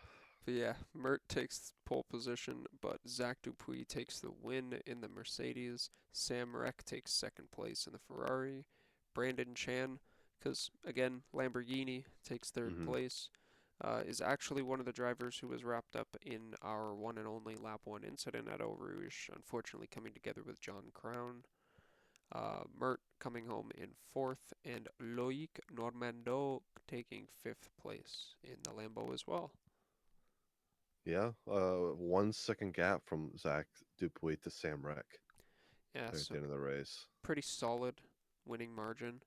But yeah, Mert takes pole position, but Zach Dupuis takes the win in the Mercedes. Sam Reck takes second place in the Ferrari. Brandon Chan, because again, Lamborghini takes third Hmm. place, is actually one of the drivers who was wrapped up in our one and only lap one incident at Eau Rouge, unfortunately coming together with John Crown. Mert coming home in fourth, and Loic Normando taking fifth place in the Lambo as well. Yeah. 1 second gap from Zach Dupuis to Sam Reck Yeah, there at so the end of the race. pretty solid winning margin.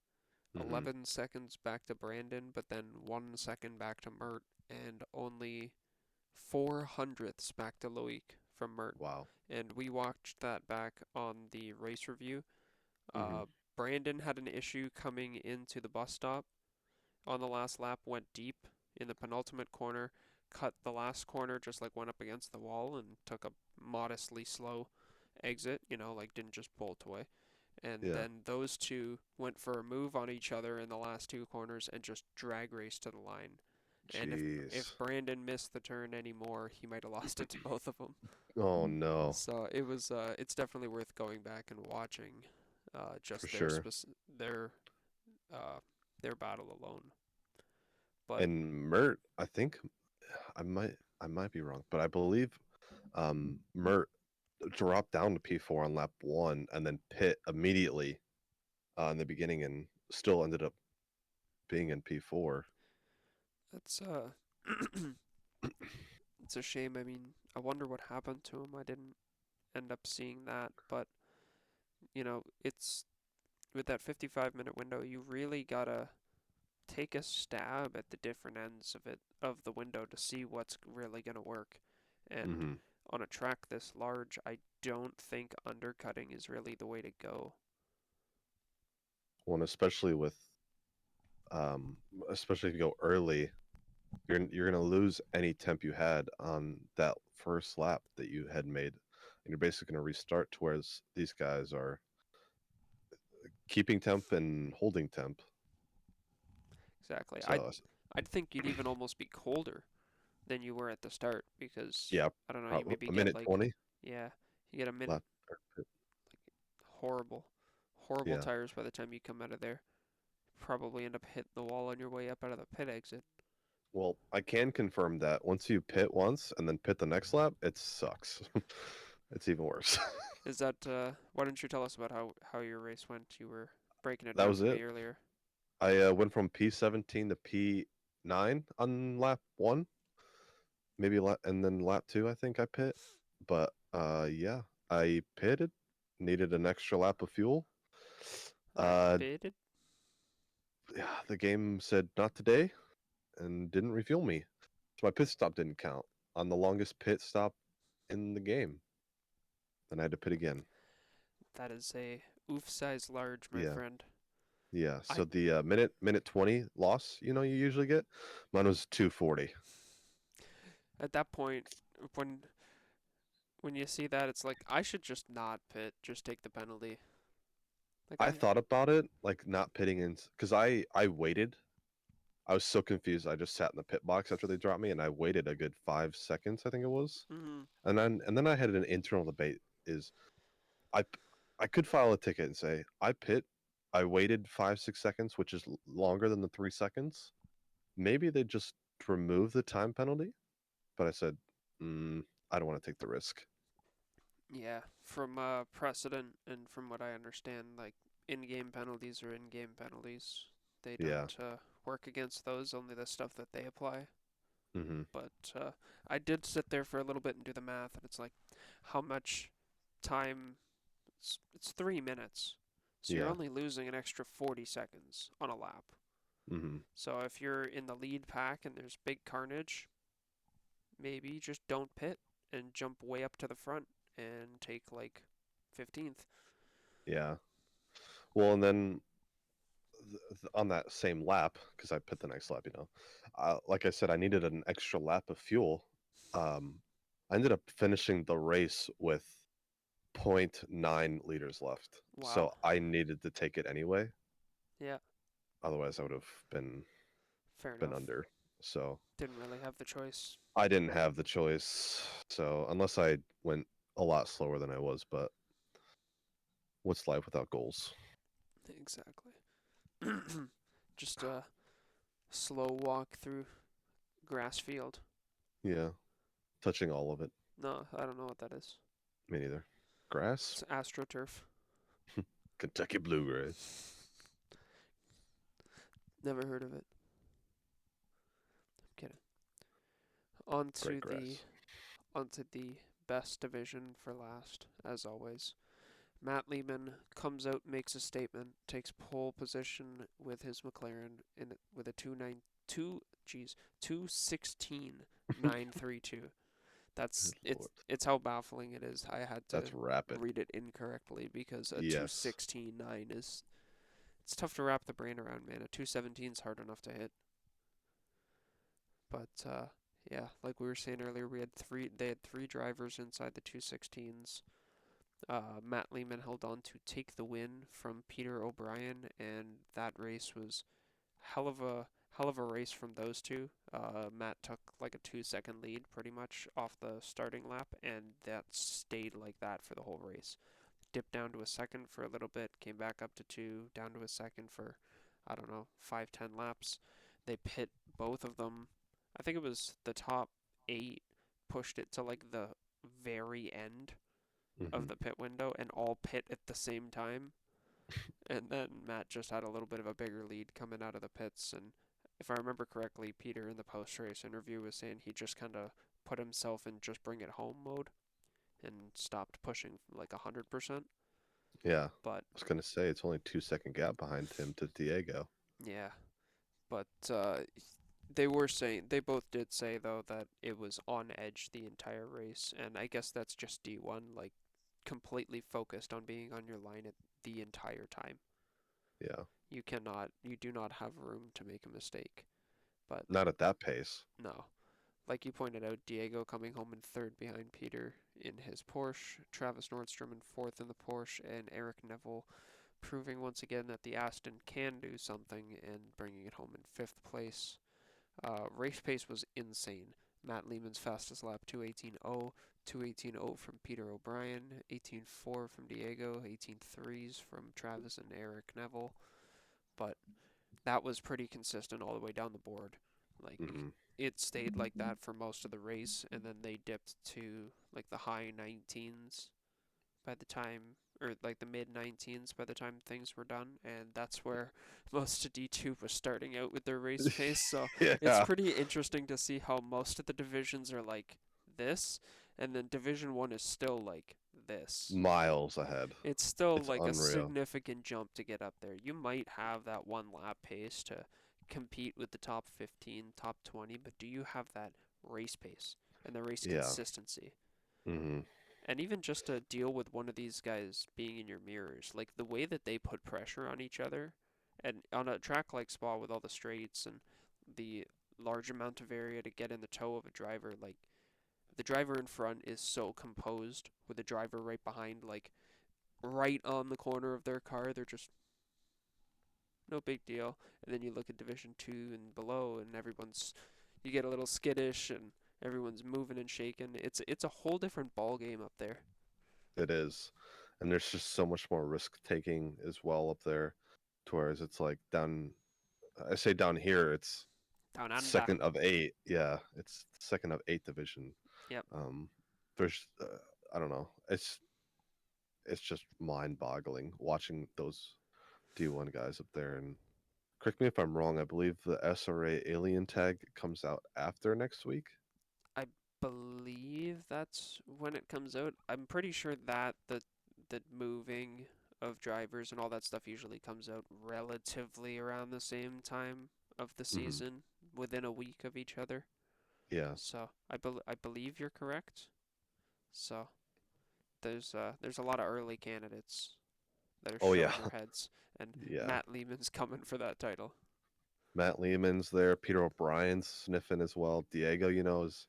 Hmm. 11 seconds back to Brandon, but then 1 second back to Mert, and only 4 hundredths back to Loic from Mert. Wow. And we watched that back on the race review. Hmm. Uh, Brandon had an issue coming into the bus stop on the last lap, went deep in the penultimate corner, cut the last corner, just like went up against the wall and took a modestly slow exit, like didn't just bolt away. And Yeah. then those two went for a move on each other in the last two corners and just drag raced to the line. And if Jeez. Brandon missed the turn anymore, he might have lost it to both of them. Oh no. So it's definitely worth going back and watching, For just sure. their uh, their battle alone. But And Mert, I think I might be wrong, but I believe Mert dropped down to P4 on lap one and then pit immediately in the beginning and still ended up being in P4. that's it's a shame. I mean, I wonder what happened to him. I didn't end up seeing that, but it's with that 55-minute window, you really gotta take a stab at the different ends of the window to see what's really gonna work. And Hmm. on a track this large, I don't think undercutting is really the way to go. Well, and um, especially if you go early, you're gonna lose any temp you had on that first lap that you had made, and you're basically gonna restart. To whereas these guys are keeping temp and holding temp. Exactly. So I'd think you'd even almost be colder than you were at the start because yeah, I don't know, you probably maybe a get minute like, 20 yeah, you get a minute, lap. like horrible, horrible Yeah. tires by the time you come out of there. Probably end up hitting the wall on your way up out of the pit exit. Well, I can confirm that once you pit once and then pit the next lap, it sucks. It's even worse. Is that why don't you tell us about how your race went? You were breaking it That down was for it. me earlier. I went from P17 to P9 on lap one, and then lap two, I think I pit. But yeah, I pitted, needed an extra lap of fuel. I Uh, pitted. yeah, the game said not today and didn't refuel me, so my pit stop didn't count on the longest pit stop in the game. Then I had to pit again. That is a oof size large, my Yeah, friend. yeah. I So the minute 20 loss, you usually get, mine was 240. At that point, when when you see that, it's like I should just not pit, just take the penalty. Like I I thought about it, like not pitting in, because I waited. I was so confused. I just sat in the pit box after they dropped me, and I waited a good 5 seconds, I think it was, hmm and then I had an internal debate. Is I I could file a ticket and say I pit. I waited 5 6 seconds, which is longer than the 3 seconds. Maybe they just remove the time penalty but I said, I don't want to take the risk. Yeah, from precedent and from what I understand, like in-game penalties are in-game penalties. They Yeah. don't work against those, only the stuff that they apply. Hmm. But I did sit there for a little bit and do the math, and it's like, how much time? It's 3 minutes, so you're Yeah. only losing an extra 40 seconds on a lap. Hmm. So if you're in the lead pack and there's big carnage, maybe just don't pit and jump way up to the front and take like 15th. Yeah. Well, and then on that same lap, because I pit the next lap, like I said, I needed an extra lap of fuel. Um, I ended up finishing the race with zero 0.9 liters left, Wow. so I needed to take it anyway. Yeah, Otherwise, I would have fair been enough. under. So Didn't really have the choice. I didn't have the choice. So unless I went a lot slower than I was, but what's life without goals? Exactly. Just a slow walk through grass field. Yeah, touching all of it. No, I don't know what that is. Me neither. Grass, It's AstroTurf. Kentucky bluegrass, Never heard of it. I'm kidding. On great to the grass. onto the best division for last, as always. Matt Lehman comes out, makes a statement, takes pole position with his McLaren in with a 292, geez, 2:16.932. Good That's lord, it's how baffling it is. I had to that's rapid. read it incorrectly because a Yes, 2:16.9 is it's tough to wrap the brain around, man. A 2:17 is hard enough to hit. But yeah, like we were saying earlier, they had three drivers inside the 2:16s. Matt Lehman held on to take the win from Peter O'Brien, and that race was hell of a race from those two. Matt took like a 2 second lead pretty much off the starting lap, and that stayed like that for the whole race. Dipped down to a second for a little bit, came back up to two, down to a second for I don't know 5-10 laps. They pit both of them. I think it was the top eight pushed it to like the very end of hmm the pit window and all pit at the same time. And then Matt just had a little bit of a bigger lead coming out of the pits. And if I remember correctly, Peter in the post race interview was saying he just kind of put himself in just bring it home mode and stopped pushing like 100%. yeah. I But was gonna say it's only 2 second gap behind him to Diego. yeah, but they were saying they both did say though that it was on edge the entire race, and I guess that's just D1, like completely focused on being on your line at the entire time. Yeah, You do not have room to make a mistake. But not at that pace. no, like you pointed out, Diego coming home in third behind Peter in his Porsche, Travis Nordstrom in fourth in the Porsche, and Eric Neville proving once again that the Aston can do something and bringing it home in fifth place. Race pace was insane. Matt Lehman's fastest lap 2:18.0, 2:18.0 from Peter O'Brien, 18.4 from Diego, 18.3s from Travis and Eric Neville. But that was pretty consistent all the way down the board. Like Hmm. it stayed like that for most of the race, and then they dipped to like the high 19s by the time, or like the mid 19s by the time things were done, and that's where most of D2 was starting out with their race pace. So it's Yeah, pretty interesting to see how most of the divisions are like this, and then Division 1 is still like this. miles ahead. It's still It's like a unreal. significant jump to get up there. You might have that one lap pace to compete with the top 15, top 20, but do you have that race pace and the race Yeah. consistency? Hmm. And even just to deal with one of these guys being in your mirrors, like the way that they put pressure on each other, and on a track like Spa with all the straights and the large amount of area to get in the toe of a driver, like the driver in front is so composed with the driver right behind, like right on the corner of their car. They're just no big deal. And then you look at Division 2 and below, and you get a little skittish and everyone's moving and shaking. It's a whole different ball game up there. It is, and there's just so much more risk taking as well up there. To whereas it's like down, I say down here, it's Down under. second of eight. Yeah, it's second of eight division. Yep. Um, there's I don't know. It's just mind-boggling watching those D1 guys up there. And correct me if I'm wrong. I believe the SRA Alien tag comes out after next week. I believe that's when it comes out. I'm pretty sure that the moving of drivers and all that stuff usually comes out relatively around the same time of the Hmm. season, within a week of each other. Yeah. So I believe you're correct. So there's a lot of early candidates that are Oh yeah. showing their heads, and Yeah. Matt Lehman's coming for that title. Matt Lehman's there. Peter O'Brien's sniffing as well. Diego, is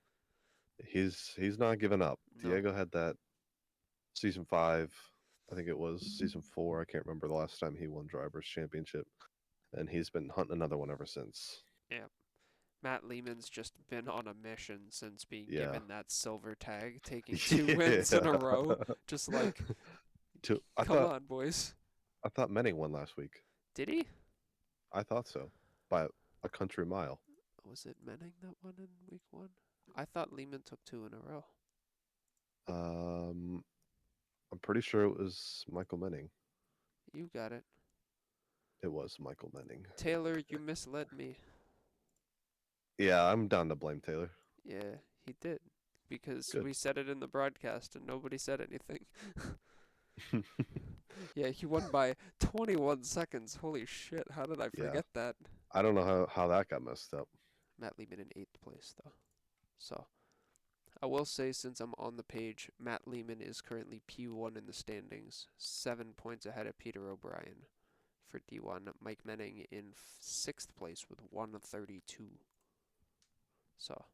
he's not giving up. No, Diego had that season 5. I think it was season 4. I can't remember the last time he won drivers championship, and he's been hunting another one ever since. yeah, Matt Lehman's just been on a mission since being Yeah. given that silver tag, taking 2 wins in a Yeah. row. Just like, To I come thought on, boys. I thought Menning won last week. Did he? I thought so by a country mile. Was it Menning that won in week 1? I thought Lehman took 2 in a row. Um, I'm pretty sure it was Michael Menning. You got it. It was Michael Menning. Taylor, you misled me. Yeah, I'm down to blame Taylor. Yeah, he did. Because Good. we said it in the broadcast and nobody said anything. Yeah, he won by 21 seconds. Holy shit, how did I Yeah, forget that? I don't know how that got messed up. Matt Lehman in 8th place, though. So, I will say, since I'm on the page, Matt Lehman is currently P1 in the standings, 7 points ahead of Peter O'Brien for D1. Mike Menning in 6th place with 132. So,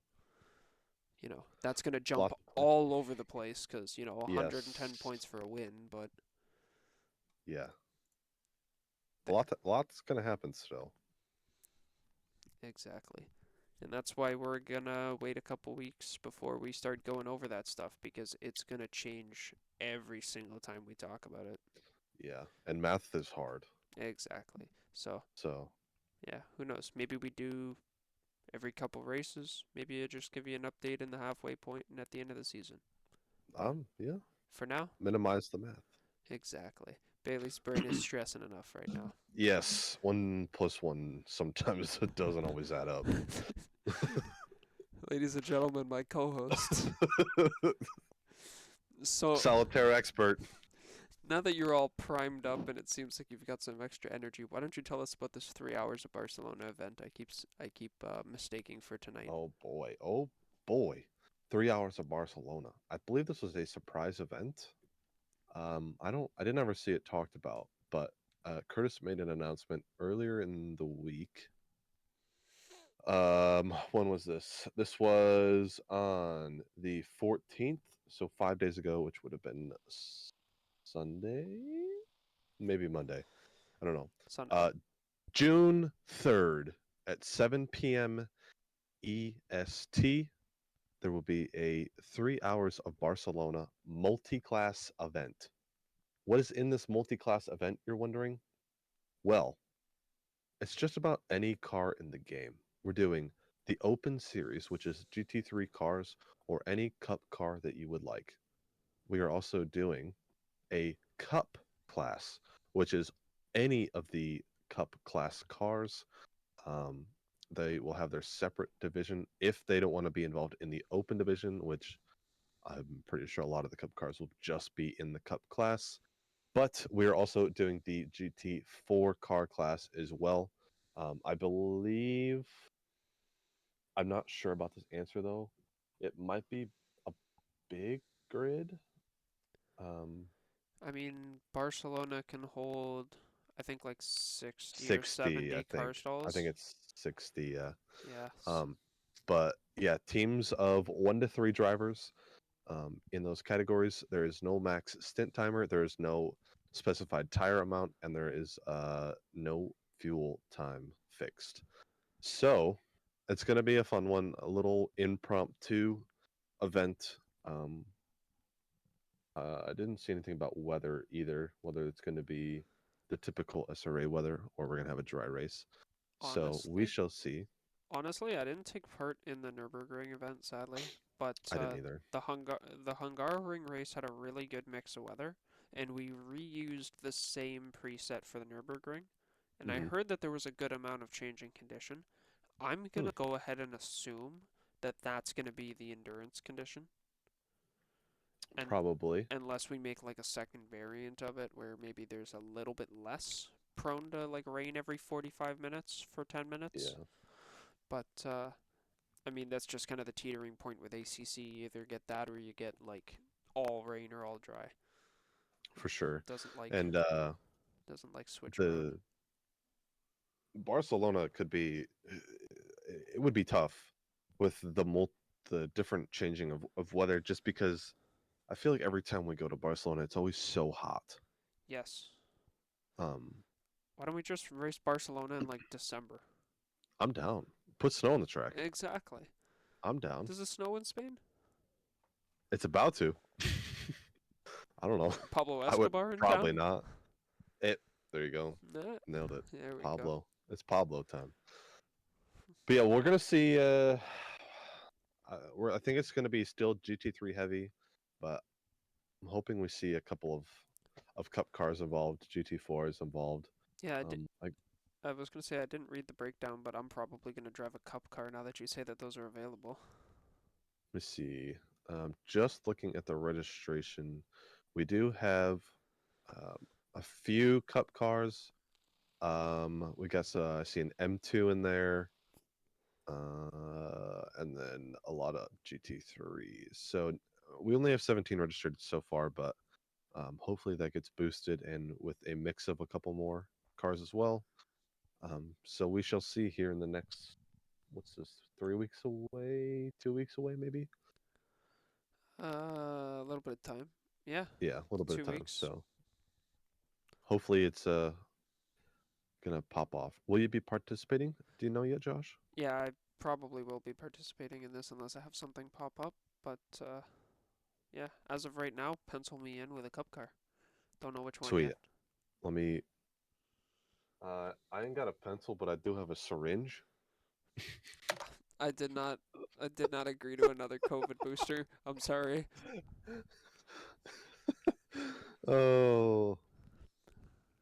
that's going to jump Lot. all over the place because, 110 Yes. points for a win, but Yeah. A th- lot's gonna happen still. exactly. And that's why we're gonna wait a couple weeks before we start going over that stuff because it's gonna change every single time we talk about it. Yeah, and math is hard. Exactly. So, So, yeah, who knows? Maybe we do every couple races. Maybe I just give you an update in the halfway point and at the end of the season. But yeah, for now, minimize the math. exactly. Bailey's brain is stressing enough right now. Yes, 1 plus 1 sometimes it doesn't always add up. Ladies and gentlemen, my co-host. So, Solitaire expert. now that you're all primed up and it seems like you've got some extra energy, why don't you tell us about this 3 hours of Barcelona event I keep mistaking for tonight? Oh boy. Oh boy. 3 hours of Barcelona. I believe this was a surprise event. I didn't ever see it talked about, but Curtis made an announcement earlier in the week. When was this? This was on the 14th, so 5 days ago, which would have been Sunday, maybe Monday. I don't know. Sunday. Uh, June 3rd at 7 p.m. EST, there will be a 3 hours of Barcelona multi-class event. What is in this multi-class event, you're wondering? Well, it's just about any car in the game. We're doing the Open Series, which is GT3 cars or any Cup car that you would like. We are also doing a Cup class, which is any of the Cup class cars. Um, they will have their separate division if they don't want to be involved in the Open division, which I'm pretty sure a lot of the Cup cars will just be in the Cup class. But we're also doing the GT4 car class as well. I believe, I'm not sure about this answer though. It might be a big grid. Um, I mean, Barcelona can hold, I think, like 60 or 60, 70 I car think. I think stalls. it's 60. Yeah. Yes. Um, but yeah, teams of 1 to 3 drivers. In those categories, there is no max stint timer. There is no specified tire amount, and there is no fuel time fixed. So it's going to be a fun one, a little impromptu event. Um, I didn't see anything about weather either, whether it's going to be the typical SRA weather or we're going to have a dry race. So we Honestly, shall see. Honestly, I didn't take part in the Nürburgring event, sadly, but I didn't either. the Hungaroring race had a really good mix of weather, and we reused the same preset for the Nürburgring. And I Hmm. heard that there was a good amount of changing condition. I'm Hmm. gonna go ahead and assume that that's gonna be the endurance condition, and Probably. unless we make like a second variant of it where maybe there's a little bit less prone to like rain every 45 minutes for 10 minutes. Yeah, But I mean, that's just kind of the teetering point with ACC. You either get that or you get like all rain or all dry. for sure. Doesn't like And doesn't like switch around. the Barcelona could be, it would be tough with the different changing of weather, just because I feel like every time we go to Barcelona, it's always so hot. Yes. Um, Why don't we just race Barcelona in like December? I'm down. Put snow on the track. Exactly. I'm down. Does it snow in Spain? It's about to. I don't know. Pablo I would Escobar in probably town? not. It. There you go. Nah. Nailed it. There we go. Pablo. It's Pablo time. But yeah, we're gonna see. I think it's gonna be still GT3 heavy, but I'm hoping we see a couple of cup cars involved, GT4s involved. Yeah, Like, I was gonna say I didn't read the breakdown, but I'm probably gonna drive a cup car now that you say that those are available. let me see. Just looking at the registration, we do have um, a few cup cars. We got I see an M2 in there, and then a lot of GT3s. So we only have 17 registered so far, but hopefully that gets boosted and with a mix of a couple more cars as well. So we shall see here in the next, what's this, 3 weeks away, 2 weeks away, maybe? A little bit of time. Yeah, Yeah, a little bit of two time. weeks. So hopefully it's gonna pop off. Will you be participating? Do you know yet, Josh? Yeah, I probably will be participating in this unless I have something pop up. But yeah, as of right now, pencil me in with a cup car. Don't know which one Sweet. yet. Let me. I ain't got a pencil, but I do have a syringe. I did not. I did not agree to another COVID booster. I'm sorry. Oh,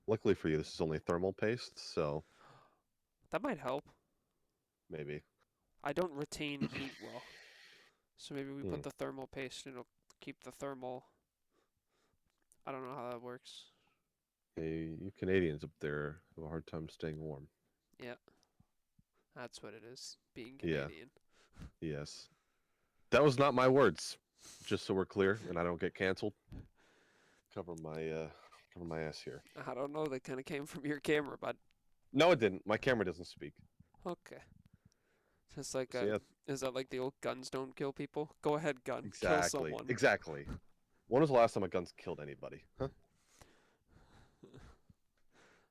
luckily for you, this is only thermal paste, so That might help. maybe. I don't retain heat well, so maybe we Hmm. put the thermal paste and it'll keep the thermal. I don't know how that works. Hey, you Canadians up there have a hard time staying warm. Yeah, that's what it is. Being Yeah. Canadian. Yes. That was not my words. Just so we're clear, and I don't get canceled. Cover my ass here. I don't know. They kind of came from your camera, but No, it didn't. My camera doesn't speak. okay. Just like So yeah, is that like the old guns don't kill people? Go ahead, gun, kill exactly, someone. exactly. When was the last time a gun's killed anybody? Huh?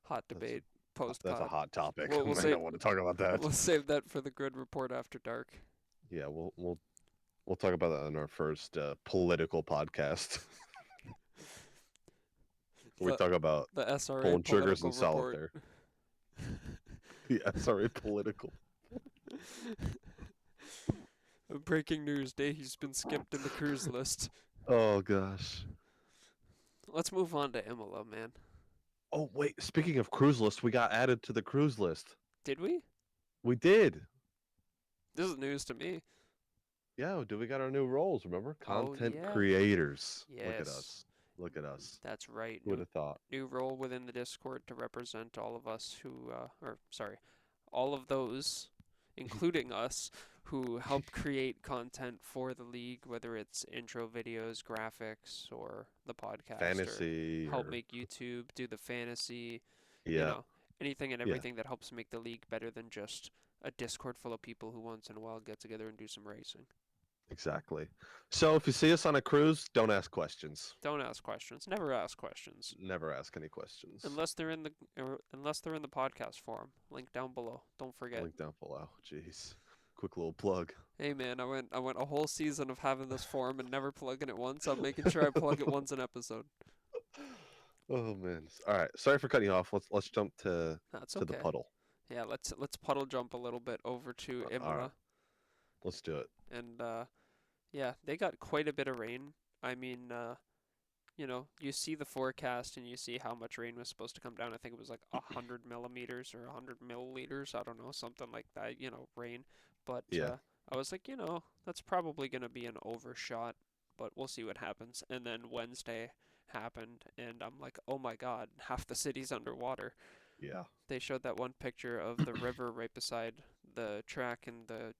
Hot That's debate post that's a pod. hot topic. We'll I save don't want to talk about that. we'll save that for the grid report after dark. Yeah, we'll talk about that on our first political podcast. Where we The talk about the SRA pulling triggers political in report. solitaire. The SRA political. Breaking news: Day's been skipped in the cruise list. Oh gosh. Let's move on to Imola, man. Oh wait, speaking of cruise list, we got added to the cruise list. Did we? We did. This is news to me. Yeah, do we got our new roles, remember? Oh Content yeah. creators. Look at Yes, us. Look at us. that's right. Who would have thought? New role within the Discord to represent all of us who, or sorry, all of those, including us, who help create content for the league, whether it's intro videos, graphics, or the podcast, or Fantasy help or make YouTube, do the fantasy, you yeah, know, anything and yeah, everything that helps make the league better than just a Discord full of people who once in a while get together and do some racing. exactly. So if you see us on a cruise, don't ask questions. Don't ask questions. Never ask questions. Never ask any questions. Unless they're in the podcast forum. Link down below. Don't forget. Link down below. Jeez. Quick little plug. Hey man, I went a whole season of having this forum and never plugging it once. I'm making sure I plug it once an episode. Oh man. All right. Sorry for cutting you off. Let's jump That's to the okay. puddle. Yeah, let's puddle jump a little bit over to All right, Imola, let's do it. and yeah, they got quite a bit of rain. I mean, you see the forecast and you see how much rain was supposed to come down. I think it was like 100 millimeters or 100 milliliters. I don't know, something like that. Rain. But Yeah, I was like, that's probably gonna be an overshot, but we'll see what happens. And then Wednesday happened, and I'm like, oh my God, half the city's underwater. yeah, They showed that one picture of the river right beside the track, and the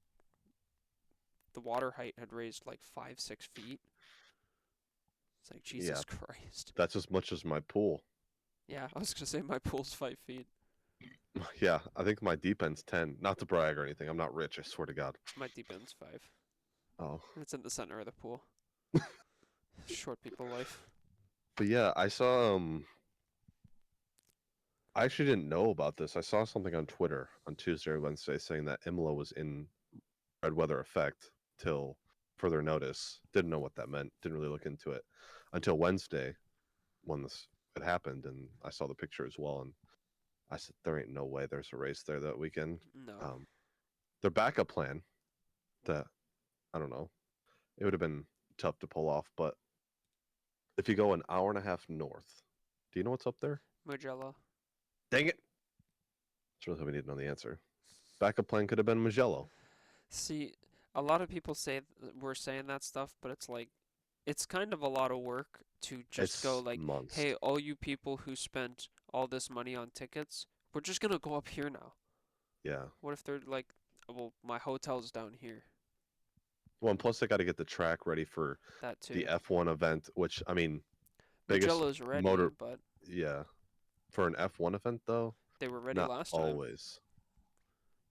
water height had raised like 5, 6 feet. It's like yeah. Jesus Christ. That's as much as my pool. Yeah, I was gonna say my pool's 5 feet. Yeah, I think my deep end's 10. Not to brag or anything. I'm not rich. I swear to God. My deep end's 5. Oh, It's in the center of the pool. Short people life. but yeah, I saw. I actually didn't know about this. I saw something on Twitter on Tuesday or Wednesday saying that Imola was in red weather effect till further notice. Didn't know what that meant. Didn't really look into it until Wednesday when this it happened, and I saw the picture as well. And I said, "There ain't no way there's a race there that weekend." No. Um, their backup plan that I don't know. It would have been tough to pull off, but if you go an hour and a half north, do you know what's up there? Magello. Dang it! It's really we need to know the answer. Backup plan could have been Magello. See, a lot of people say we're saying that stuff, but it's like it's kind of a lot of work to just go It's like, months. hey, all you people who spent all this money on tickets, we're just gonna go up here now. Yeah. What if they're like, well, my hotel's down here. Well, and plus they got to get the track ready for That the too. F1 event, which I mean, biggest Magello's ready, motor. but Yeah, for an F1 event though, they were ready not last time. always.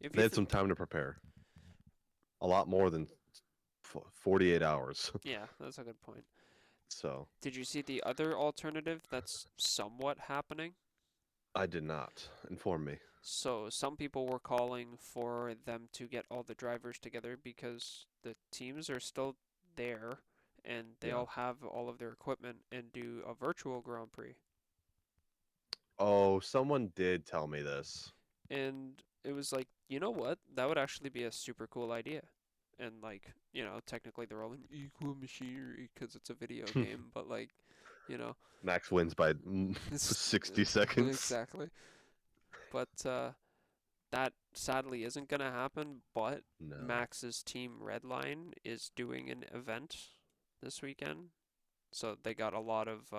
If They you had th some time to prepare. A lot more than 48 hours. Yeah, that's a good point. So Did you see the other alternative that's somewhat happening? I did not inform me. So some people were calling for them to get all the drivers together because the teams are still there and they Yeah. all have all of their equipment and do a virtual Grand Prix. Oh, someone did tell me this. And it was like, you know what? That would actually be a super cool idea. And like, technically they're all in equal machinery because it's a video game, but like, you know, Max wins by it's 60 seconds. exactly. But that sadly isn't gonna happen. But No. Max's team Redline is doing an event this weekend, so they got a lot of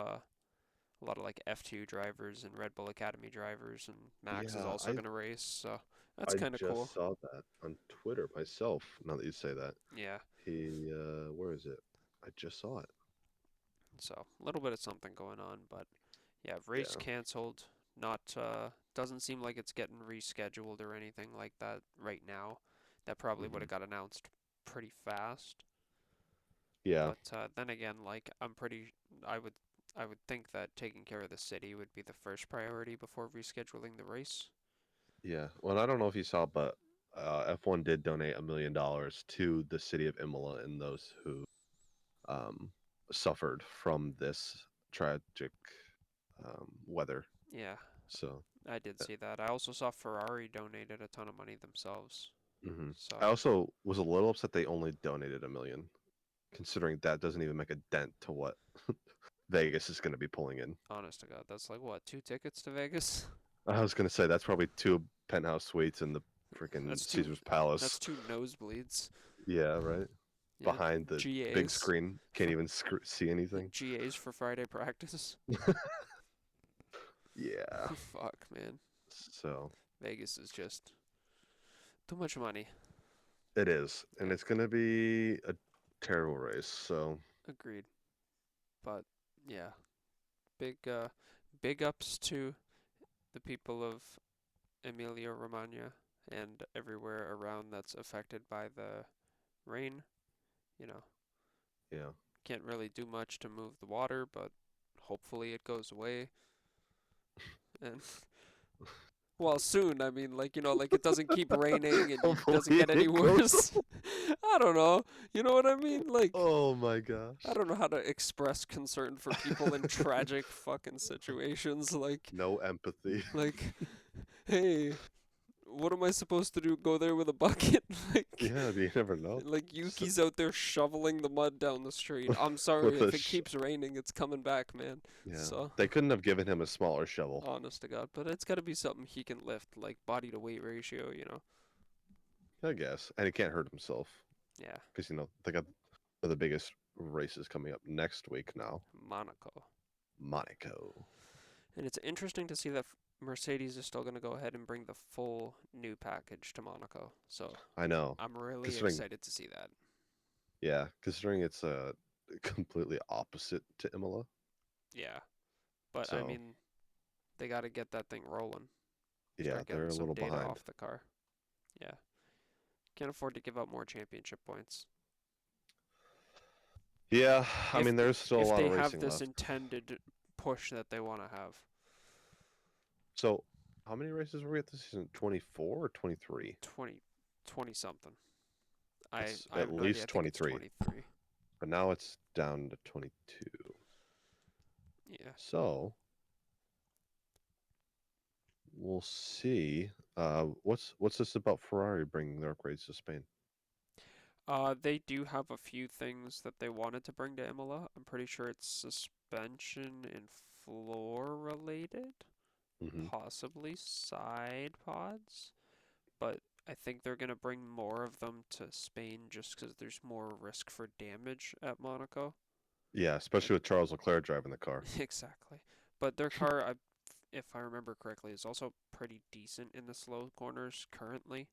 like F2 drivers and Red Bull Academy drivers, and Max is Yeah, also gonna race. So that's I kind of cool. just saw that on Twitter myself. Now that you say that, Yeah. where is it? I just saw it. So a little bit of something going on, but yeah, race Yeah. canceled. Not doesn't seem like it's getting rescheduled or anything like that right now. That probably would Hmm. have got announced pretty fast. Yeah. But then again, like I would think that taking care of the city would be the first priority before rescheduling the race. Yeah. Well, I don't know if you saw, but F1 did donate $1 million to the city of Imola and those who um, suffered from this tragic weather. Yeah, So, I did uh, see that. I also saw Ferrari donated a ton of money themselves. I So, also was a little upset they only donated 1 million, considering that doesn't even make a dent to what Vegas is going to be pulling in. honest to God, that's like what, 2 tickets to Vegas? I was going to say that's probably two penthouse suites in the freaking That's two Caesar's that's Palace. two nosebleeds. Yeah, right. Yeah, Behind the big GAs screen, can't for even see anything. GAs for Friday practice. Yeah. Fuck, man. So Vegas is just too much money. it is, and Yeah, it's going to be a terrible race. So agreed. But yeah, big ups to the people of Emilia Romagna and everywhere around that's affected by the rain. You know, yeah. can't really do much to move the water, but hopefully it goes away. And well, soon. I mean, like, like it doesn't keep raining and it doesn't Hopefully get any it goes. worse. I don't know. You know what I mean? Like, Oh my gosh. I don't know how to express concern for people in tragic fucking situations. Like, No empathy. like, hey, what am I supposed to do? Go there with a bucket? Like, Yeah, you never know. like So, Yuki's out there shoveling the mud down the street. I'm sorry, with a if it keeps raining, it's coming back, man. yeah, So, they couldn't have given him a smaller shovel. honest to God, but it's got to be something he can lift, like body to weight ratio, you know? I guess, and he can't hurt himself Yeah, because they got the biggest races coming up next week now. Monaco. Monaco. And it's interesting to see that Mercedes is still going to go ahead and bring the full new package to Monaco. So I know, I'm really considering excited to see that. yeah, considering it's completely opposite to Imola. Yeah, but I So mean, they got to get that thing rolling. yeah, Start they're getting a some little data behind. off the car. Yeah, can't afford to give up more championship points. Yeah, I If mean, th there's still a if lot they of have racing this left. intended push that they want to have, So how many races were we at this season? 24 or 23? 20, 20 something. I It's I at have no idea. I least think it's 23, 23. but now it's down to 22. Yeah. So we'll see. What's this about Ferrari bringing their upgrades to Spain? They do have a few things that they wanted to bring to Imola. I'm pretty sure it's suspension and floor related, Hmm. possibly side pods, but I think they're gonna bring more of them to Spain just because there's more risk for damage at Monaco. Yeah, especially with Charles Leclerc driving the car. Exactly. But their car, if I remember correctly, is also pretty decent in the slow corners currently,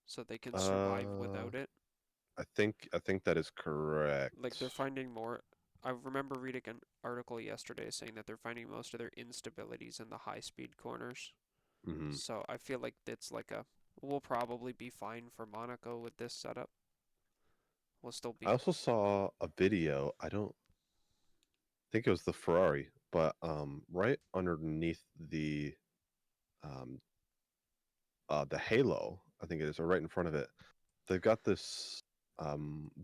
so they can survive Uh, without it. I think that is Like they're correct. finding more. I remember reading an article yesterday saying that they're finding most of their instabilities in the high speed corners. Hmm. So I feel like it's like a we'll probably be fine for Monaco with this setup. We'll still I be also saw a video. I don't think it was the Ferrari, but right underneath um the halo, I think it is, or right in front of it, they've got this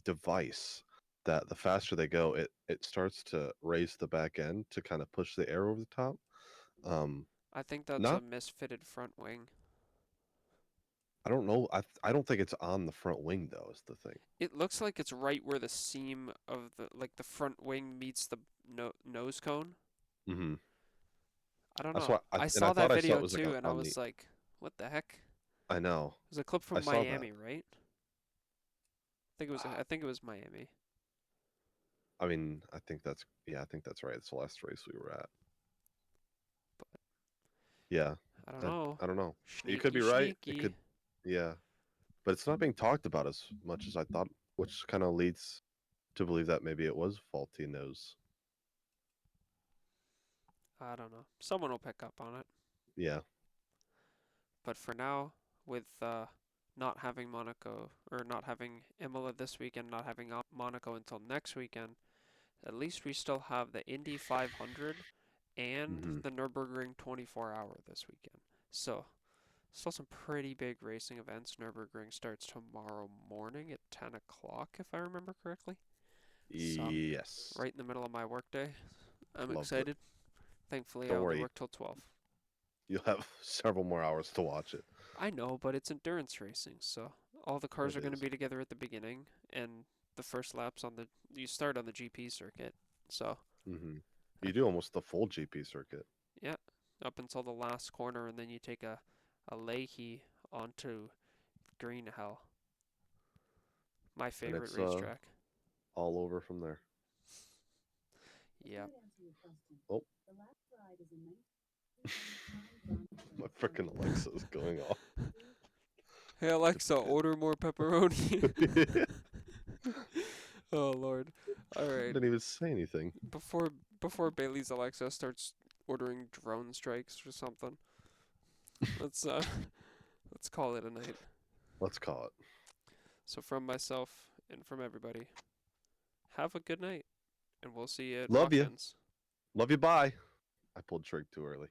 device that the faster they go, it starts to raise the back end to kind of push the air over the top. Um, I think that's a not misfitted front wing. I don't know. I don't think it's on the front wing though. Is the thing. It looks like it's right where the seam of the front wing meets the nose cone. Hmm. I don't That's know. why I and I saw that thought I saw it video was like too and I on the. was like, what the heck? It I know. was a clip I from saw that. Miami, right? I think it was Miami. I mean, I think that's right. It's the last race we were at. But Yeah, I don't I know. I don't know. You could Sneaky, be right. It sneaky. could, yeah, but it's not being talked about as much as I thought, which kind of leads to believe that maybe it was faulty nose. I don't know. Someone will pick up on it. Yeah. But for now, with not having Monaco or not having Imola this weekend, not having Monaco until next weekend, at least we still have the Indy 500 and Hmm. the Nürburgring 24-hour this weekend. So, still some pretty big racing events. Nürburgring starts tomorrow morning at 10 o'clock, if I remember correctly. So, I'm Yes. right in the middle of my workday. I'm Lovely. excited. Thankfully, I Don't only worry. work till 12. You'll have several more hours to watch it. I know, but it's endurance racing, so all the cars It are going to is. be together at the beginning, and the first laps on the you start on the GP circuit. So, Hmm. I, You do almost the full GP circuit, yeah, up until the last corner, and then you take a Leahy onto Green Hell, my and favorite it's racetrack. all over from there. Yeah. Oh, my freaking Alexa is going off. Hey Alexa, order more pepperoni. Didn't Oh Lord. All right. even say anything. Before before Bailey's Alexa starts ordering drone strikes or something, let's let's call it a night. Let's call it. So from myself and from everybody, have a good night, and we'll see you at Love you. Watkins. Love you. Bye. I pulled trig too early.